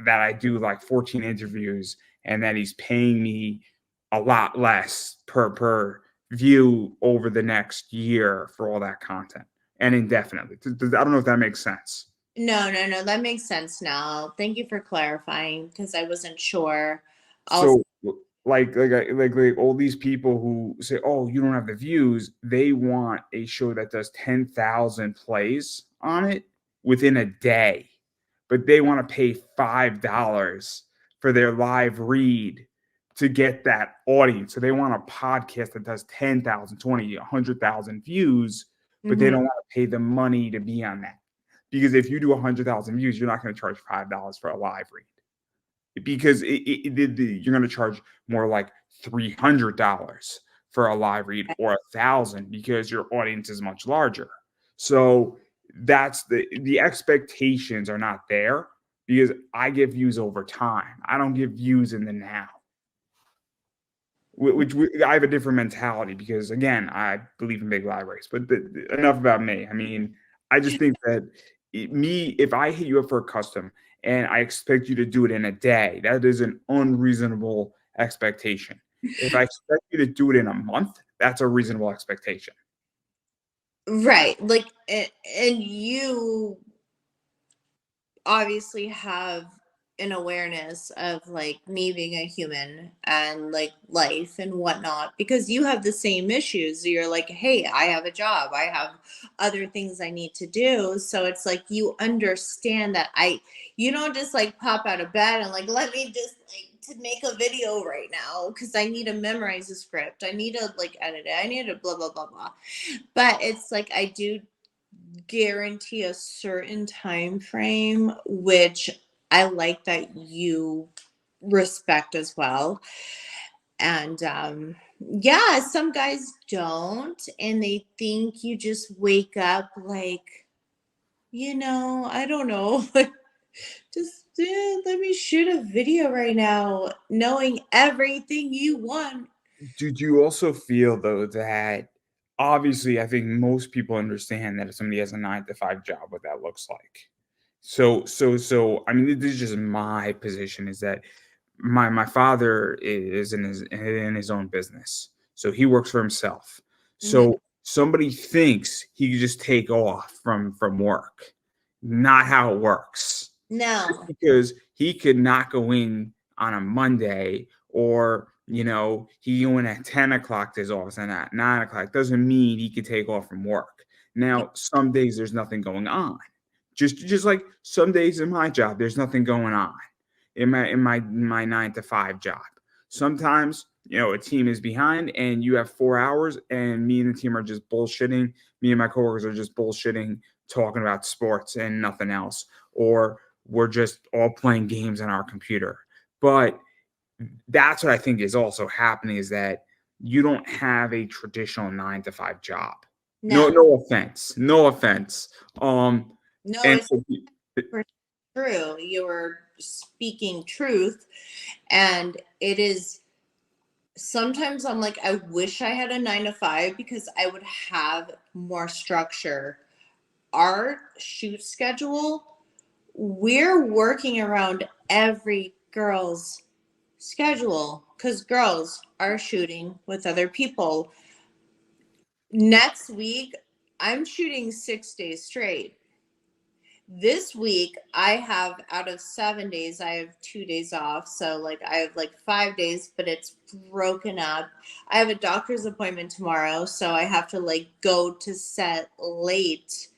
that I do like 14 interviews, and that he's paying me a lot less per view over the next year for all that content, and indefinitely. I don't know if that makes sense. No, no, no. That makes sense now. Thank you for clarifying, because I wasn't sure. Also, So like all these people who say, oh, you don't have the views, they want a show that does 10,000 plays on it within a day, but they want to pay $5 for their live read to get that audience. So they want a podcast that does 10,000, 20, 100,000 views, but they Hmm. don't want to pay the money to be on that. Because if you do 100,000 views, you're not going to charge $5 for a live read, because you're going to charge more like $300 for a live read, or 1,000, because your audience is much larger. So that's the expectations are not there, because I get views over time. I don't get views in the now. Which I have a different mentality, because again, I believe in big libraries. But enough about me. I mean, I just think that if I hit you up for a custom and I expect you to do it in a day, that is an unreasonable expectation. If I expect you to do it in a month, that's a reasonable expectation. Right. Like, and you obviously have an awareness of like me being a human and like life and whatnot, because you have the same issues. You're like, hey, I have a job, I have other things I need to do. So it's like you understand that you don't just like pop out of bed and like, let me just like to make a video right now because I need to memorize the script, I need to like edit it, I need to blah blah blah blah. But it's like I do guarantee a certain time frame, which I like that you respect as well. And yeah, some guys don't, and they think you just wake up like, I don't know, like just let me shoot a video right now, knowing everything you want. Do you also feel though that, obviously, I think most people understand that if somebody has a 9 to 5 job, what that looks like. So I mean, this is just my position, is that my father is in his own business. So he works for himself. Mhm. So somebody thinks he could just take off from work. Not how it works. Just No, because he could not go in on a Monday, or he go in at 10 o'clock to his office and at 9 o'clock, doesn't mean he could take off from work. yeah, Now, some days there's nothing going on. Just like some days in my job, there's nothing going on in my 9 to 5 job. Sometimes, a team is behind and you have 4 hours, and me and the team are just bullshitting. Me and my coworkers are just bullshitting, talking about sports and nothing else. Or we're just all playing games on our computer. But that's what I think is also happening, is that you don't have a traditional 9 to 5 job. No, no, no offense. No offense. no, And it's for true. You're speaking truth. And it is, sometimes I'm like, I wish I had a 9 to 5 because I would have more structure. Our shoot schedule, we're working around every girl's schedule because girls are shooting with other people. Next week, I'm shooting 6 days straight. This week I have, out of 7 days, I have 2 days off, so like I have like 5 days, but it's broken up. I have a doctor's appointment tomorrow, so I have to like go to set late,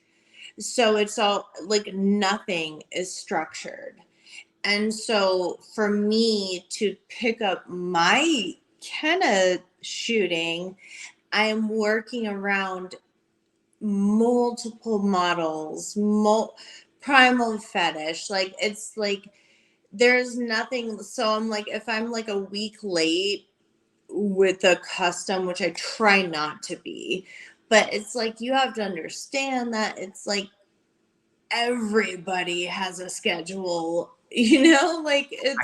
so it's all like nothing is structured. And so for me to pick up my Kenna shooting, I am working around multiple models, primal fetish. Like it's like there's nothing. So I'm like, if I'm like a week late with a custom, which I try not to be, but it's like you have to understand that it's like everybody has a schedule, like it's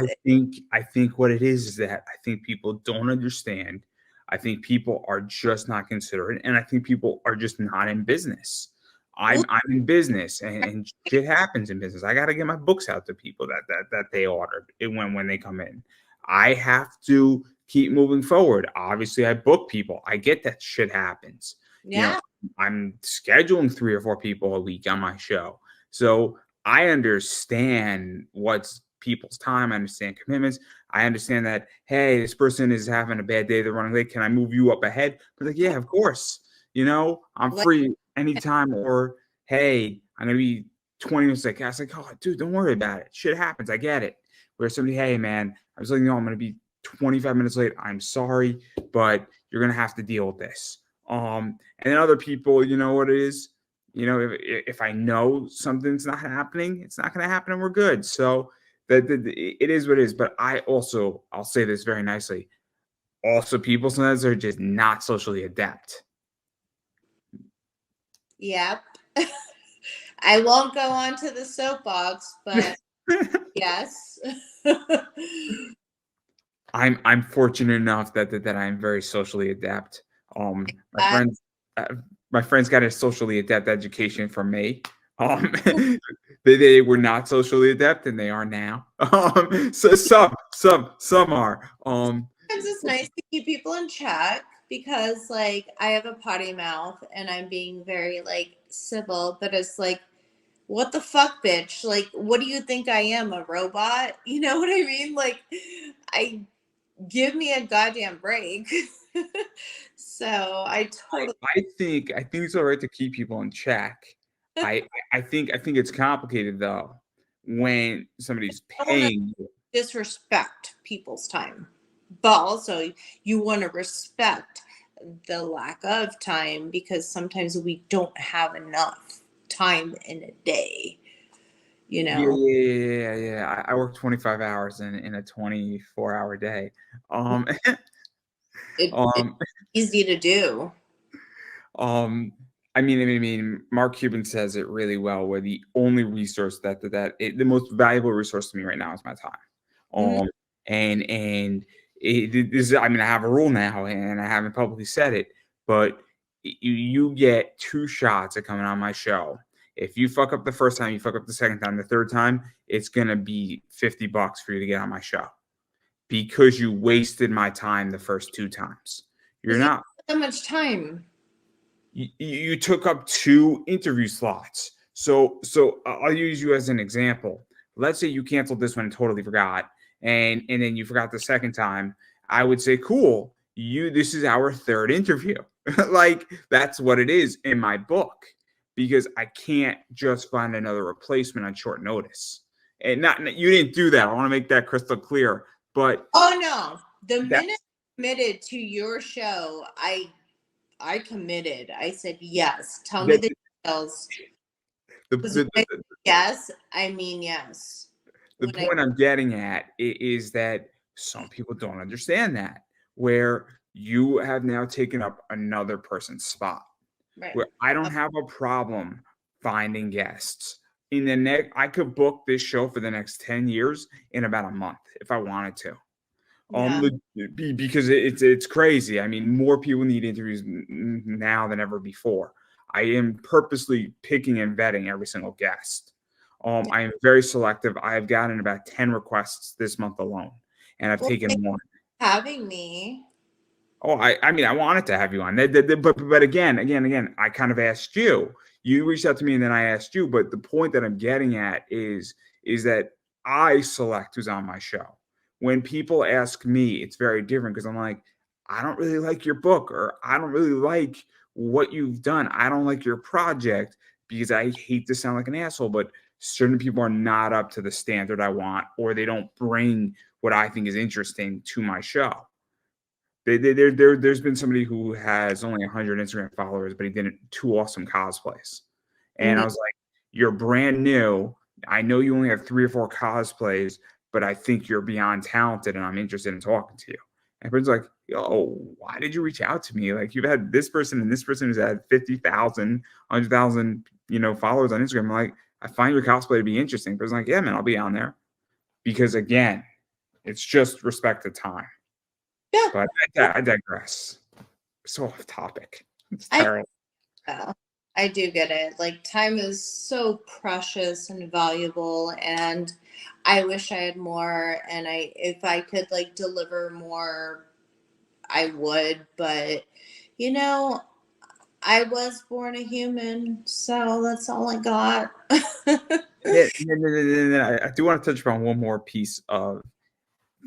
I think what it is that I think people don't understand. I think people are just not considerate, and I think people are just not in business. I'm in business, and shit happens in business. I got to get my books out to people that they ordered when they come in. I have to keep moving forward. Obviously, I book people. I get that shit happens. You know, yeah, I'm scheduling 3 or 4 people a week on my show. So I understand what's people's time. I understand commitments. I understand that, hey, this person is having a bad day. They're running late. Can I move you up ahead? But like, yeah, of course. I'm like free anytime. Or, hey, I'm going to be 20 minutes late. I was like, oh, dude, don't worry about it. Shit happens. I get it. Where somebody, hey, man, I was letting you know I'm going to be 25 minutes late, I'm sorry, but you're going to have to deal with this. And then other people, you know what it is? If I know something's not happening, it's not going to happen and we're good. So it is what it is. But I'll say this very nicely. Also, people sometimes are just not socially adept. Yep. I won't go on to the soapbox, but yes. I'm fortunate enough that I'm very socially adept. My uh, friends my friends got a socially adept education from me. They were not socially adept and they are now. So some are. Sometimes it's nice to keep people in check because like I have a potty mouth and I'm being very like civil, but it's like, what the fuck, bitch? Like, what do you think I am, a robot? You know what I mean? Like, I give me a goddamn break. So I totally I think it's all right to keep people in check. I think it's complicated though when somebody's don't want to paying you. disrespect people's time, but also you want to respect the lack of time because sometimes we don't have enough time in a day, you Yeah, know. yeah, yeah, yeah, yeah. I work 25 hours in a 24-hour day. Um, It's um, easy to do. um, I mean, Mark Cuban says it really well. Where the only resource the most valuable resource to me right now is my time. Mhm. Um, and this, I mean, I have a rule now, and I haven't publicly said it, but you get 2 shots at coming on my show. If you fuck up the first time, you fuck up the second time, the third time, it's gonna be $50 for you to get on my show because you wasted my time the first 2 times. You're Because you not have so much time. you took up 2 interview slots. So I'll use you as an example. Let's say you canceled this one and totally forgot, and then you forgot the second time. I would say, cool, this is our third interview. Like that's what it is in my book because I can't just find another replacement on short notice. And not you didn't do that. I want to make that crystal clear. But Oh no. The minute that's I committed to your show, I committed. I said yes. Tell me that the details. the, Because the, when I the, yes, I mean yes. the When I point I'm getting at is that some people don't understand that, where you have now taken up another person's spot, right. where I don't have a problem finding guests. In the next, I could book this show for the next 10 years in about a month if I wanted to. Yeah. Because it's crazy. I mean, more people need interviews now than ever before. I am purposely picking and vetting every single guest. I am very selective. I have gotten about 10 requests this month alone, and I've Well, thanks taken one. for having me. Oh, I mean, I wanted to have you on, but again, I kind of asked you. You reached out to me, and then I asked you. But the point that I'm getting at is that I select who's on my show. When people ask me, it's very different because I'm like, I don't really like your book, or I don't really like what you've done. I don't like your project because I hate to sound like an asshole, but certain people are not up to the standard I want, or they don't bring what I think is interesting to my show. There's been somebody who has only 100 Instagram followers, but he did 2 awesome cosplays. And Mhm. I was like, you're brand new. I know you only have 3 or 4 cosplays, but I think you're beyond talented and I'm interested in talking to you. And everyone's like, yo, why did you reach out to me? Like you've had this person and this person who's had 50,000, 100,000, followers on Instagram. I'm like, I find your cosplay to be interesting. But it's like, yeah, man, I'll be on there. Because again, it's just respect the time. Yeah. But I digress. So off topic. It's I terrible. know. I do get it. Like time is so precious and valuable and I wish I had more and I if I could like deliver more I would, but you know, I was born a human, so that's all I got. And then I do want to touch upon one more piece of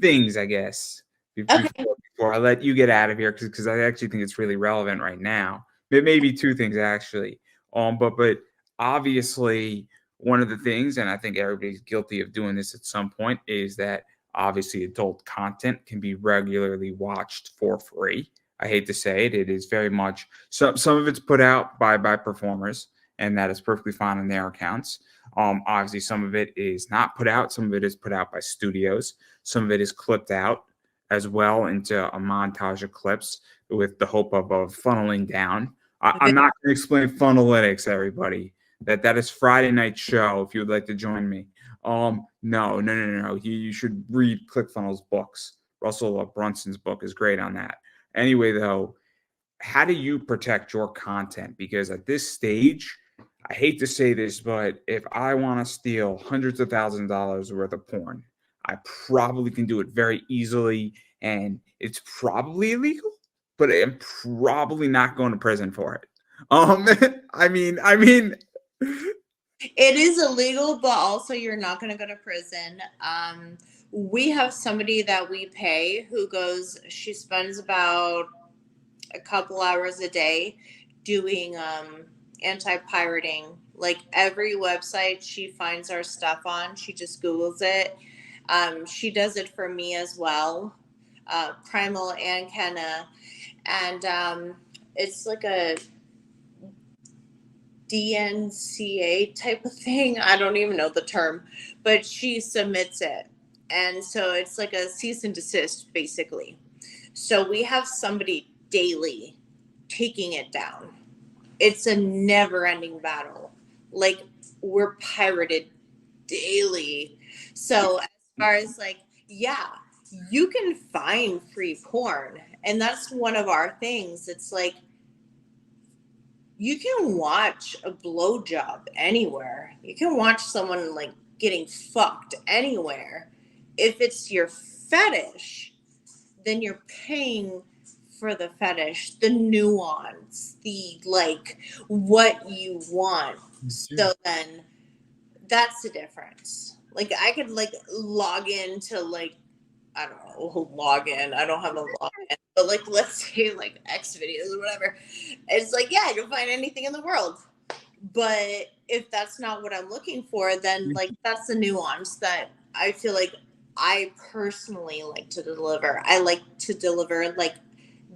things, I guess, Okay. before I let you get out of here, because I actually think it's really relevant right now. Maybe 2 things actually. But obviously one of the things, and I think everybody's guilty of doing this at some point, is that Obviously, adult content can be regularly watched for free. I hate to say it, it is very much some of it's put out by performers, and that is perfectly fine on their accounts. Obviously, some of it is not put out. Some of it is put out by studios. Some of it is clipped out as well into a montage of clips with the hope of funneling down. I'm not going to explain funnelytics, everybody. That is Friday night show. If you would like to join me, no. You should read ClickFunnels books. Russell Brunson's book is great on that. Anyway, though, how do you protect your content? Because at this stage, I hate to say this, but if I want to steal hundreds of thousands of dollars worth of porn, I probably can do it very easily, and it's probably illegal, but I'm probably not going to prison for it. Um, I mean, It is illegal, but also you're not going to go to prison. We have somebody that we pay who goes, she spends about a couple hours a day doing anti-pirating. Like every website she finds our stuff on, she just Googles it. She does it for me as well, Primal and Kenna. And it's like a DNCA type of thing. I don't even know the term, but she submits it. And so it's like a cease and desist, basically. So we have somebody daily taking it down. It's a never ending battle. Like, we're pirated daily. So, as far as like, yeah, you can find free porn. And that's one of our things. It's like, you can watch a blowjob anywhere. You can watch someone like getting fucked anywhere. If it's your fetish, then you're paying for the fetish, the nuance, the like what you want. So then that's the difference. Like I could like log into like I don't know, log in. I don't have a login. But like let's say like X videos or whatever. It's like, yeah, you can find anything in the world. But if that's not what I'm looking for, then like that's the nuance that I feel like I personally like to deliver. I like to deliver like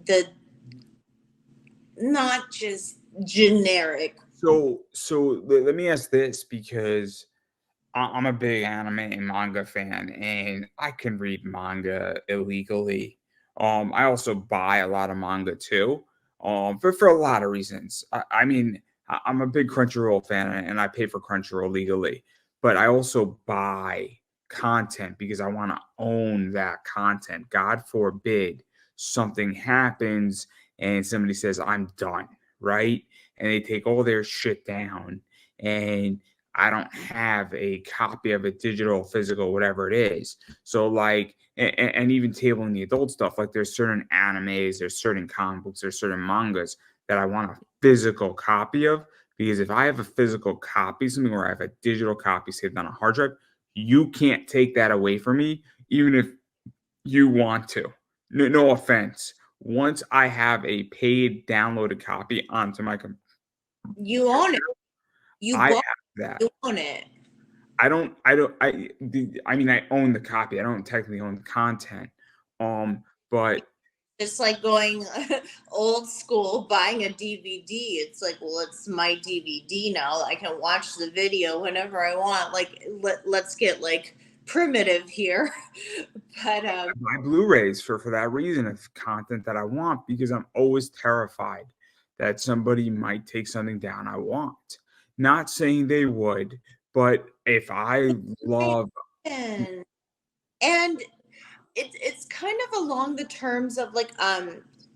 the not just generic. so let me ask this because I'm a big anime and manga fan, and I can read manga illegally. I also buy a lot of manga too, for a lot of reasons. I'm a big Crunchyroll fan, and I pay for Crunchyroll legally, but I also buy content because I want to own that content. God forbid something happens and somebody says I'm done, right? And they take all their shit down, and I don't have a copy of it, digital, physical, whatever it is. So, like, and even tabling the adult stuff, like, there's certain animes, there's certain comic books, there's certain mangas that I want a physical copy of. Because if I have a physical copy, something where I have a digital copy saved on a hard drive, you can't take that away from me, even if you want to. No offense. Once I have a paid downloaded copy onto my computer, You own it. You I have bought that. you own it. I mean, I own the copy. I don't technically own the content. But It's like going old school buying a DVD. It's like, well, it's my DVD now. I can watch the video whenever I want. Like let's get like primitive here. But I buy Blu-rays for that reason of content that I want because I'm always terrified that somebody might take something down I want. Not saying they would, but if I love and and it's kind of along the terms of like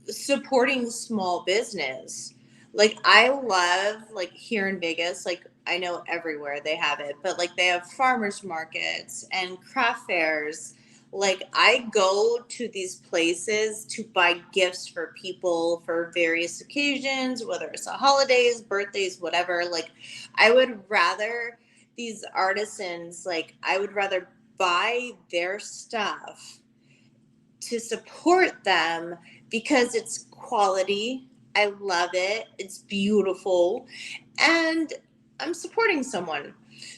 supporting small business. Like I love like here in Vegas, like I know everywhere they have it, but like they have farmers markets and craft fairs. Like I go to these places to buy gifts for people for various occasions, whether it's the holidays, birthdays, whatever. Like I would rather these artisans, like I would rather buy their stuff to support them because it's quality. I love it. It's beautiful. And I'm supporting someone.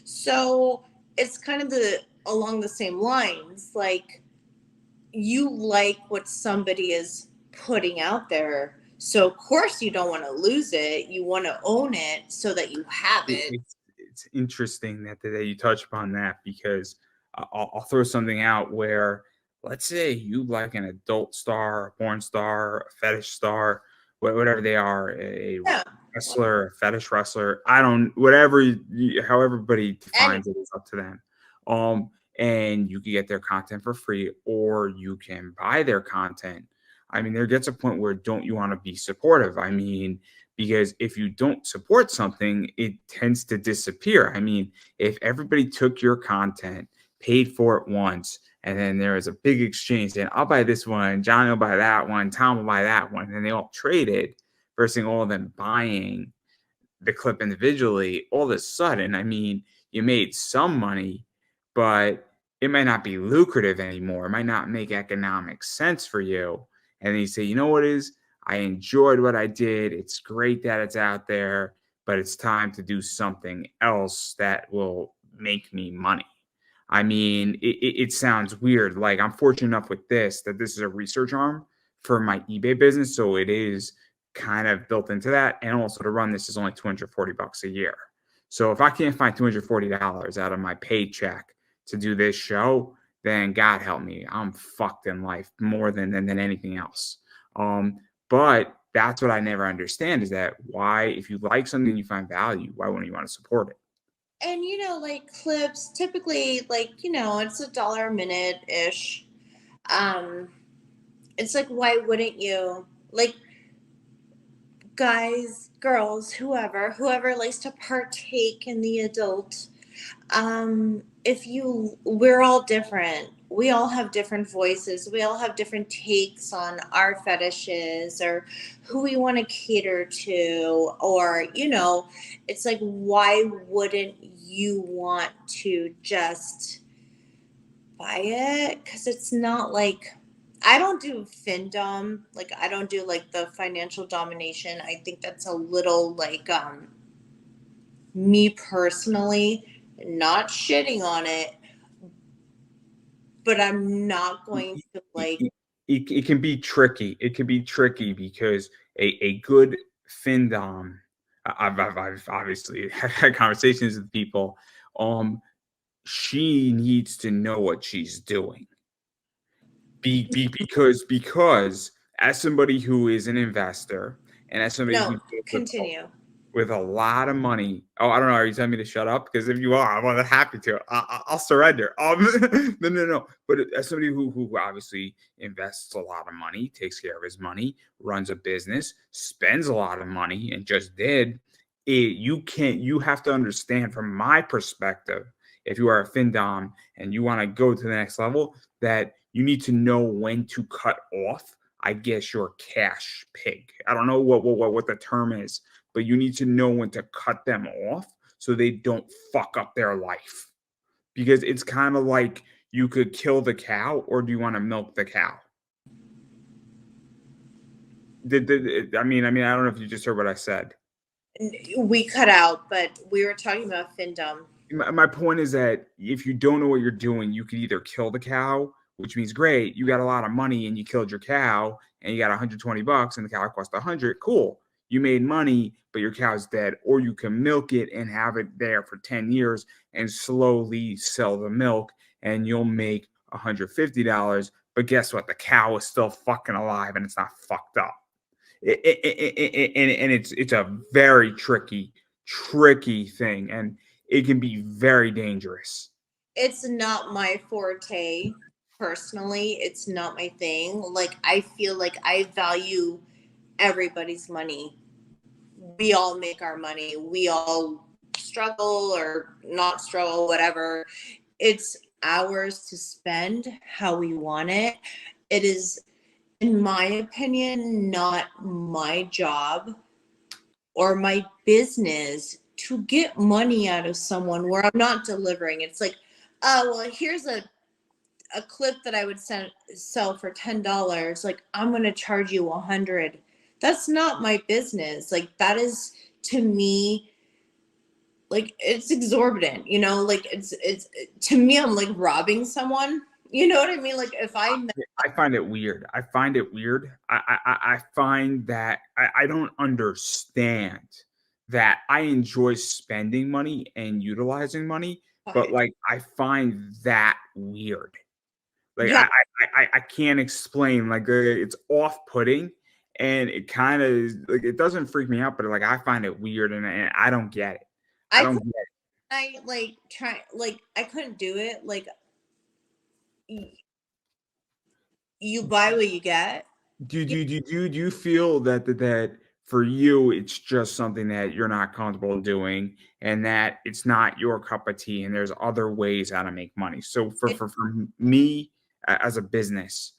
So it's kind of along the same lines. Like, you like what somebody is putting out there. So of course you don't want to lose it. You want to own it so that you have it. It's interesting that you touch upon that because I'll throw something out where let's say you like an adult star, a porn star, a fetish star, whatever they are, a Yeah. wrestler, a fetish wrestler. I don't whatever how everybody And defines it is up to them. Um, and you can get their content for free, or you can buy their content. I mean, there gets a point where don't you want to be supportive? I mean, because if you don't support something, it tends to disappear. I mean, if everybody took your content, paid for it once, and then there was a big exchange, and I'll buy this one, John will buy that one, Tom will buy that one, and they all traded versus all of them buying the clip individually, all of a sudden, I mean, you made some money, but it might not be lucrative anymore. It might not make economic sense for you. And then you say, you know what is? I enjoyed what I did. It's great that it's out there, but it's time to do something else that will make me money. I mean, it sounds weird. Like I'm fortunate enough with this that this is a research arm for my eBay business. So it is kind of built into that. And also to run this is only $240 a year. So if I can't find $240 out of my paycheck to do this show, then God help me, I'm fucked in life more than anything else. But that's what I never understand is that why, if you like something you find value, why wouldn't you want to support it? and like clips typically, like, it's $1 a minute ish. Um it's like, why wouldn't you? Like, guys, girls, whoever likes to partake in the adult, if you we're all different. We all have different voices. We all have different takes on our fetishes or who we want to cater to, or it's like, why wouldn't you want to just buy it? Because it's not like, I don't do findom. Like, I don't do like the financial domination. I think that's a little like, me personally, not shitting on it, but I'm not going to like. It can be tricky. It can be tricky because a good findom. I've obviously had conversations with people. She needs to know what she's doing. Because as somebody who is an investor and as somebody who No, deals continue. with a lot of money. Oh, I don't know. Are you telling me to shut up? Because if you are, I'm more than happy to. I'll surrender. No. But as somebody who obviously invests a lot of money, takes care of his money, runs a business, spends a lot of money, and just did it, you can't. You have to understand from my perspective. If you are a findom and you want to go to the next level, that you need to know when to cut off. I guess your cash pig. I don't know what the term is, but you need to know when to cut them off so they don't fuck up their life. Because it's kind of like you could kill the cow, or do you want to milk the cow? I don't know if you just heard what I said. We cut out, but we were talking about findom. My point is that if you don't know what you're doing, you could either kill the cow, which means great, you got a lot of money and you killed your cow and you got $120 and the cow cost 100. Cool, you made money, but your cow's dead. Or you can milk it and have it there for 10 years and slowly sell the milk, and you'll make $150. But guess what? The cow is still fucking alive and it's not fucked up. And it's a very tricky thing, and it can be very dangerous. It's not my forte personally. It's not my thing. Like, I feel like I value everybody's money. We all make our money. We all struggle or not struggle, whatever. It's ours to spend how we want it. It is, in my opinion, not my job or my business to get money out of someone where I'm not delivering. It's like, oh, well, here's a clip that I would sell for $10. Like, I'm going to charge you 100. That's not my business. Like, that is, to me, like it's exorbitant, you know, like it's to me, I'm like robbing someone. You know what I mean? Like if I met I find it weird. I find it weird. I find that I don't understand that. I enjoy spending money and utilizing money, but somebody, like I find that weird. Like yeah, I can't explain. Like it's off putting, and it kind of like it doesn't freak me out, but like I find it weird, and I don't get it. I I don't could get it. I like try like I couldn't do it. Like y- you buy what you get. Do you feel that for you it's just something that you're not comfortable doing and that it's not your cup of tea and there's other ways how to make money? So for me as a business,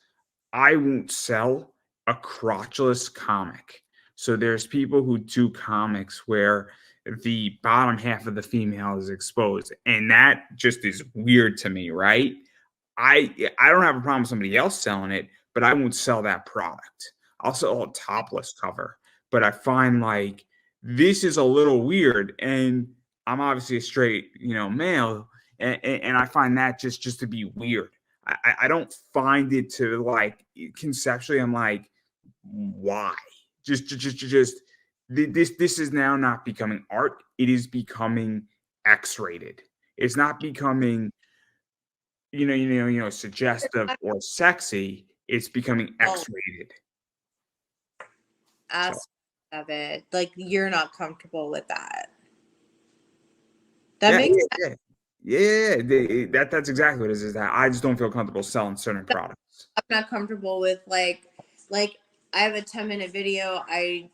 I won't sell a crotchless comic. So there's people who do comics where the bottom half of the female is exposed, and that just is weird to me, right? I don't have a problem with somebody else selling it, but I won't sell that product. I'll sell a topless cover, but I find like this is a little weird, and I'm obviously a straight, male, and I find that just to be weird. I don't find it to like conceptually. I'm like, why? Just this is now not becoming art. It is becoming X-rated. It's not becoming suggestive I or sexy. It's becoming don't X-rated. So ask of it. Like you're not comfortable with that. That yeah, makes yeah, sense. yeah. Yeah, that's exactly what it is that I just don't feel comfortable selling certain products. I'm not comfortable with like I have a 10-minute video. I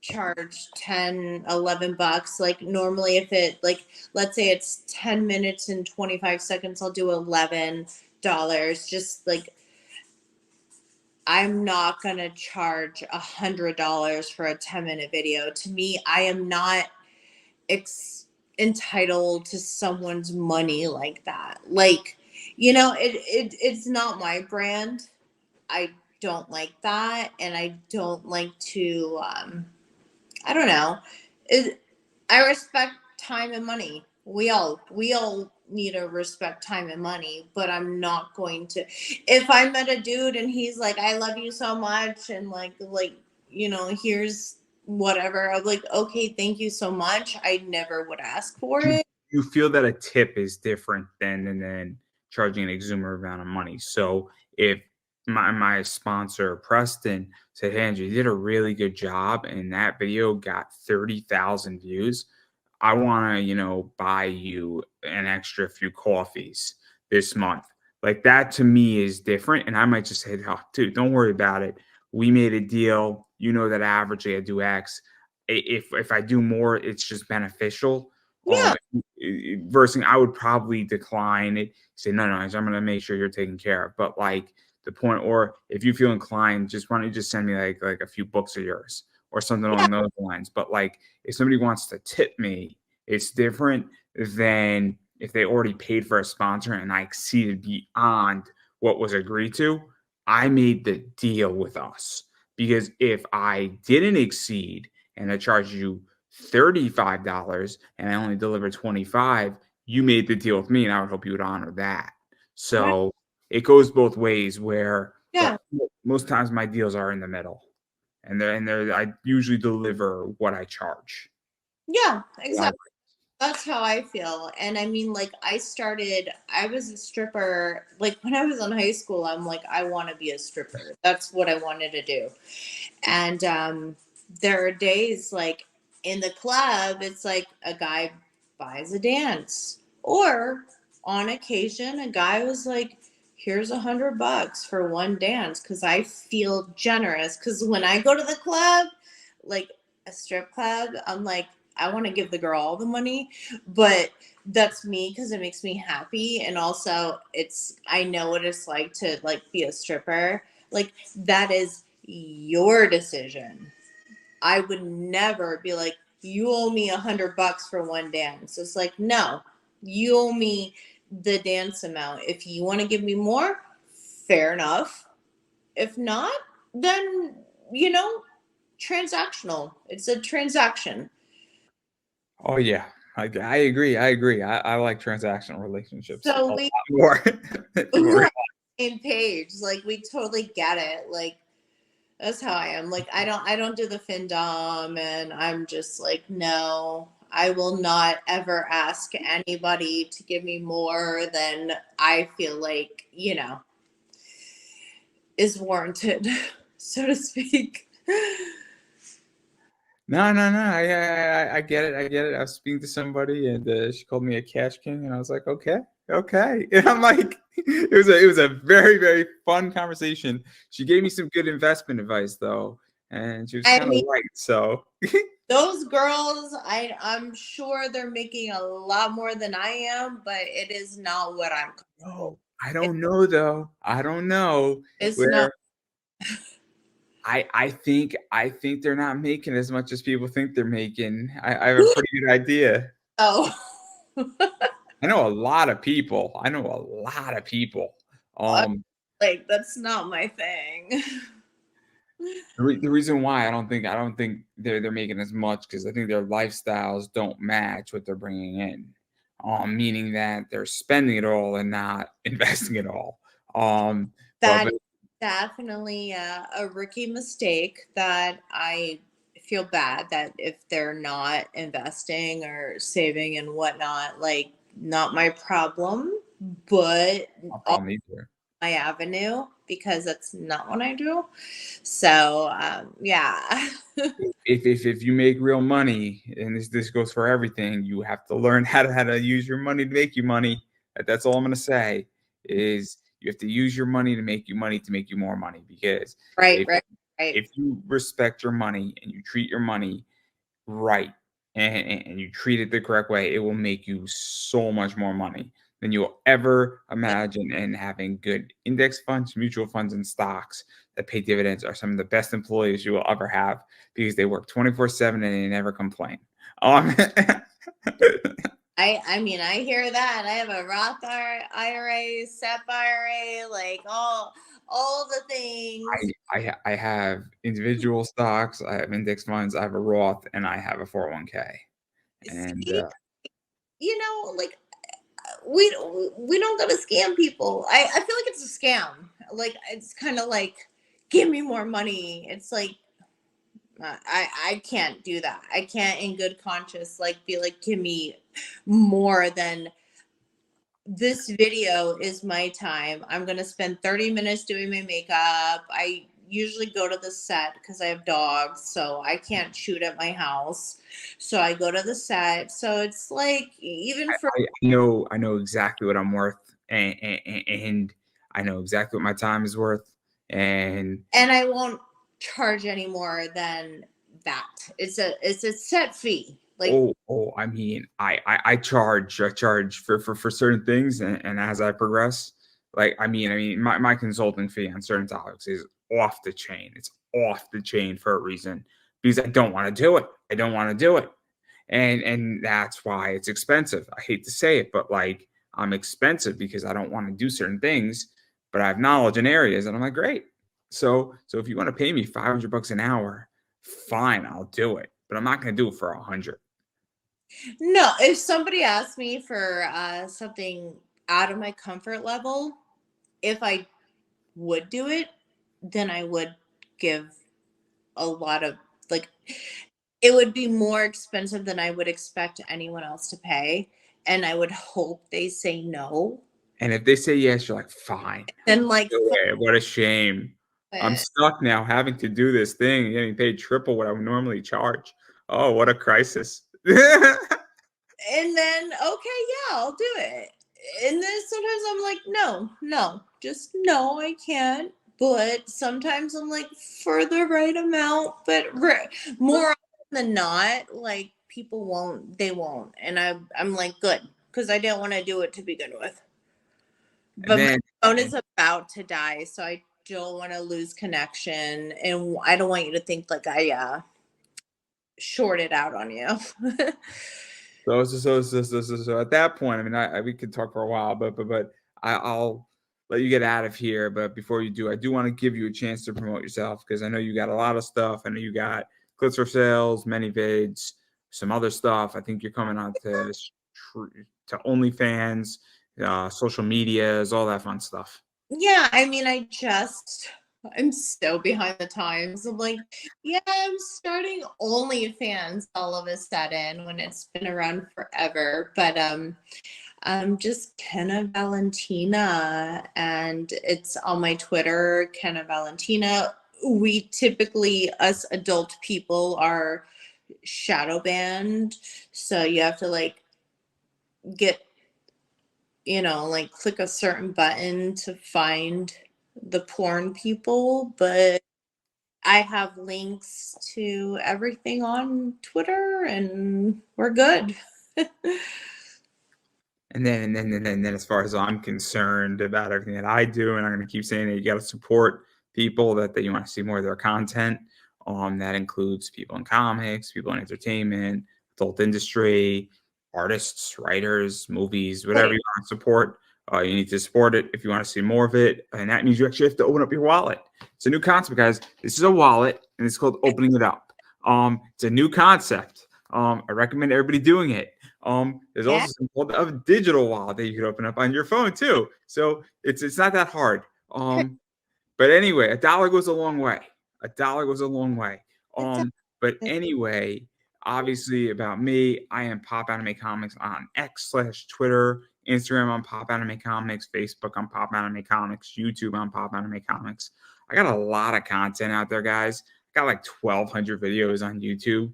charge 10, 11 bucks. Like normally if it like let's say it's 10 minutes and 25 seconds, I'll do $11. Just like I'm not gonna charge $100 for a 10-minute video. To me, I am not entitled to someone's money like that. Like, you know, it's not my brand. I don't like that, and I don't like to. I don't know. It, I respect time and money. We all need to respect time and money, but I'm not going to. If I met a dude and he's like, "I love you so much," and like here's whatever. I'm like, okay, thank you so much. I never would ask for Do it. you feel that a tip is different than charging an exuberant amount of money? So if my sponsor Preston said, "Hey, Andrew, you did a really good job, and that video got 30,000 views. I want to, buy you an extra few coffees this month." Like that to me is different. And I might just say, "Oh, dude, don't worry about it. We made a deal. You know that averagely I do X. If I do more, it's just beneficial." Yeah, Versus I would probably decline it, say, no, I'm going to make sure you're taken care of. But like the point, or if you feel inclined, just why don't you just send me like a few books of yours or something yeah, along those lines. But like if somebody wants to tip me, it's different than if they already paid for a sponsor and I exceeded beyond what was agreed to. I made the deal with us, because if I didn't exceed and I charged you $35 and I only delivered 25, you made the deal with me, and I would hope you would honor that. right, So it goes both ways where, but yeah, most times my deals are in the middle, and I usually deliver what I charge. yeah, Right. exactly. That's how I feel. And I mean, like, I was a stripper. Like, when I was in high school, I'm like, I want to be a stripper. That's what I wanted to do. And there are days like in the club, it's like a guy buys a dance. Or on occasion, a guy was like, here's $100 for one dance because I feel generous. Because when I go to the club, like a strip club, I'm like, I want to give the girl all the money, but that's me because it makes me happy. And also, I know what it's like to like be a stripper. Like, that is your decision. I would never be like, you owe me $100 for one dance. It's like, no, you owe me the dance amount. If you want to give me more, fair enough. If not, then, transactional. It's a transaction. Oh yeah. I agree. I like transactional relationships a So lot we more than people we're realize. on the same page. Like we totally get it. Like that's how I am. Like I don't do the FinDom, and I'm just like, no, I will not ever ask anybody to give me more than I feel like, is warranted, so to speak. No. I get it. I get it. I was speaking to somebody, and she called me a cash king, and I was like, okay, okay. And I'm like, it was a very very fun conversation. She gave me some good investment advice though, and she was I kind of mean, right. So those girls, I'm sure they're making a lot more than I am, but it is not what I'm. no, I It, don't know though. I don't know it's not. where. I think they're not making as much as people think they're making. I have a pretty good idea. Oh, I know a lot of people. I know a lot of people. Um, like that's not my thing. the reason why I don't think they're making as much because I think their lifestyles don't match what they're bringing in. Meaning that they're spending it all and not investing it all. Um, but That is definitely a rookie mistake that I feel bad that if they're not investing or saving and whatnot, like not my problem, but no all problem either. my avenue because that's not what I do. So yeah. If you make real money, and this goes for everything, you have to learn how to use your money to make you money. That's all I'm gonna say is you have to use your money to make you more money because Right, if right, right. if you respect your money and you treat your money right and you treat it the correct way, it will make you so much more money than you'll ever imagine. And having good index funds, mutual funds, and stocks that pay dividends are some of the best employees you will ever have because they work 24/7 and they never complain. Um, I mean, I hear that. I have a Roth IRA, SEP IRA, like all the things. I have individual stocks, I have index funds, I have a Roth, and I have a 401k. And See, like we we don't gotta scam people. I feel like it's a scam. Like it's kind of like give me more money. It's like I can't do that. I can't in good conscience like be like give me more than this video is my time. I'm gonna spend 30 minutes doing my makeup. I usually go to the set because I have dogs, so I can't shoot at my house. So I go to the set. So it's like even for I know exactly what I'm worth, and I know exactly what my time is worth. And and I won't charge any more than that. It's a set fee. Like I mean, I charge for certain things, and as I progress, like my consulting fee on certain topics is off the chain. It's off the chain for a reason because I don't want to do it. I don't want to do it. And that's why it's expensive. I hate to say it, but like I'm expensive because I don't want to do certain things, but I have knowledge in areas, and I'm like, great. So if you want to pay me $500 an hour, fine, I'll do it. But I'm not going to do it for 100. no, if somebody asked me for something out of my comfort level, if I would do it, then I would give a lot of like it would be more expensive than I would expect anyone else to pay. And I would hope they say no. And if they say yes, you're like, fine. And like Do it. What a shame. I'm it. stuck now having to do this thing, and getting paid triple what I would normally charge. Oh, what a crisis. And then okay, yeah, I'll do it. And then sometimes I'm like, no, no, just no, I can't. But sometimes I'm like for the right amount, but more often than not, like people won't, they won't, and I'm like good because I didn't want to do it to begin with. And But my then phone is about to die, so I don't want to lose connection, and I don't want you to think like I shorted out on you. so at that point, I mean, we could talk for a while, but I'll let you get out of here. But before you do, I do want to give you a chance to promote yourself because I know you got a lot of stuff. I know you got clips for sales, many vids. some other stuff. I think you're coming on to OnlyFans, social medias, all that fun stuff. Yeah, I mean, I'm so behind the times. I'm like, yeah, I'm starting OnlyFans all of a sudden when it's been around forever. But I'm just Kenna Valentina, and it's on my Twitter, Kenna Valentina. We typically, us adult people, are shadow banned, so you have to like get, like click a certain button to find the porn people. But I have links to everything on Twitter, and we're good. And then, as far as I'm concerned about everything that I do, and I'm going to keep saying that you got to support people that you want to see more of their content. That includes people in comics, people in entertainment, adult industry, artists, writers, movies, whatever Right. you want to support. You need to support it if you want to see more of it, and that means you actually have to open up your wallet. It's a new concept, guys. This is a wallet, and it's called opening it up. It's a new concept. I recommend everybody doing it. There's Yeah. also something called a digital wallet that you can open up on your phone too. So it's not that hard. But anyway, a dollar goes a long way. A dollar goes a long way. It's But a, anyway, obviously about me, I am Pop Anime Comics on X/Twitter, Instagram on Pop Anime Comics, Facebook on Pop Anime Comics, YouTube on Pop Anime Comics. I got a lot of content out there, guys. I got like 1,200 videos on YouTube.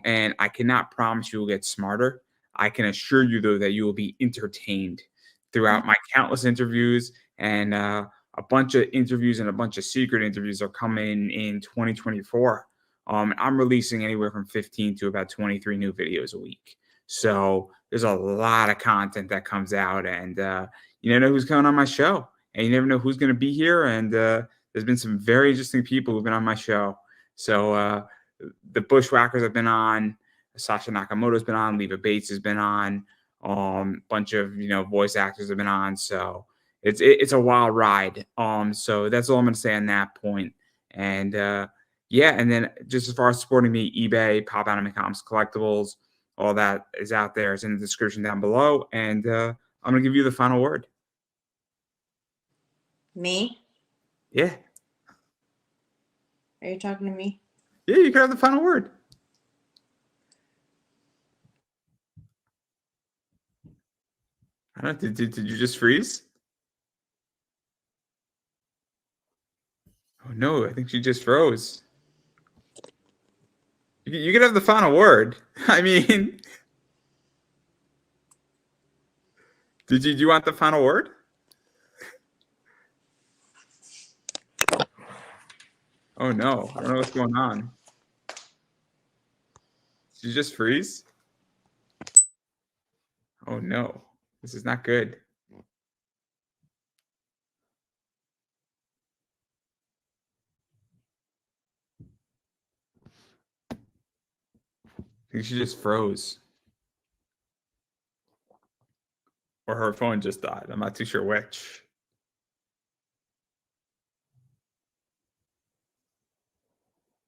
And I cannot promise you will get smarter. I can assure you, though, that you will be entertained throughout my countless interviews, and a bunch of interviews and a bunch of secret interviews are coming in 2024. I'm releasing anywhere from 15 to about 23 new videos a week. So there's a lot of content that comes out, and you never know who's coming on my show, and you never know who's going to be here. And there's been some very interesting people who've been on my show. So the Bushwhackers have been on, Sasha Nakamoto's been on, Leva Bates has been on, bunch of voice actors have been on. So it's a wild ride. So that's all I'm gonna say on that point. And yeah, and then just as far as supporting me, eBay, Pop Anime Comics Collectibles, all that is out there. It's in the description down below. And I'm gonna give you the final word. me? Yeah. Are you talking to me? Yeah, you can have the final word. I don't know. Did you just freeze? Oh no, I think she just froze. You can have the final word. I mean, do you want the final word? Oh no, I don't know what's going on. Did you just freeze? Oh no, this is not good. I think she just froze. Or her phone just died. I'm not too sure which.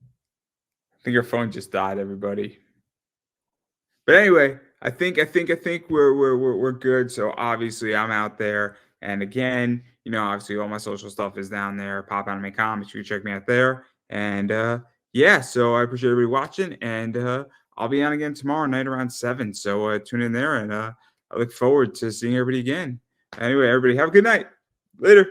I think her phone just died, everybody. But anyway, I think we're good. So obviously I'm out there. And again, obviously all my social stuff is down there. Pop Anime Comics. You can check me out there. And yeah, so I appreciate everybody watching. And I'll be on again tomorrow night around 7. So tune in there, and I look forward to seeing everybody again. Anyway, everybody have a good night. Later.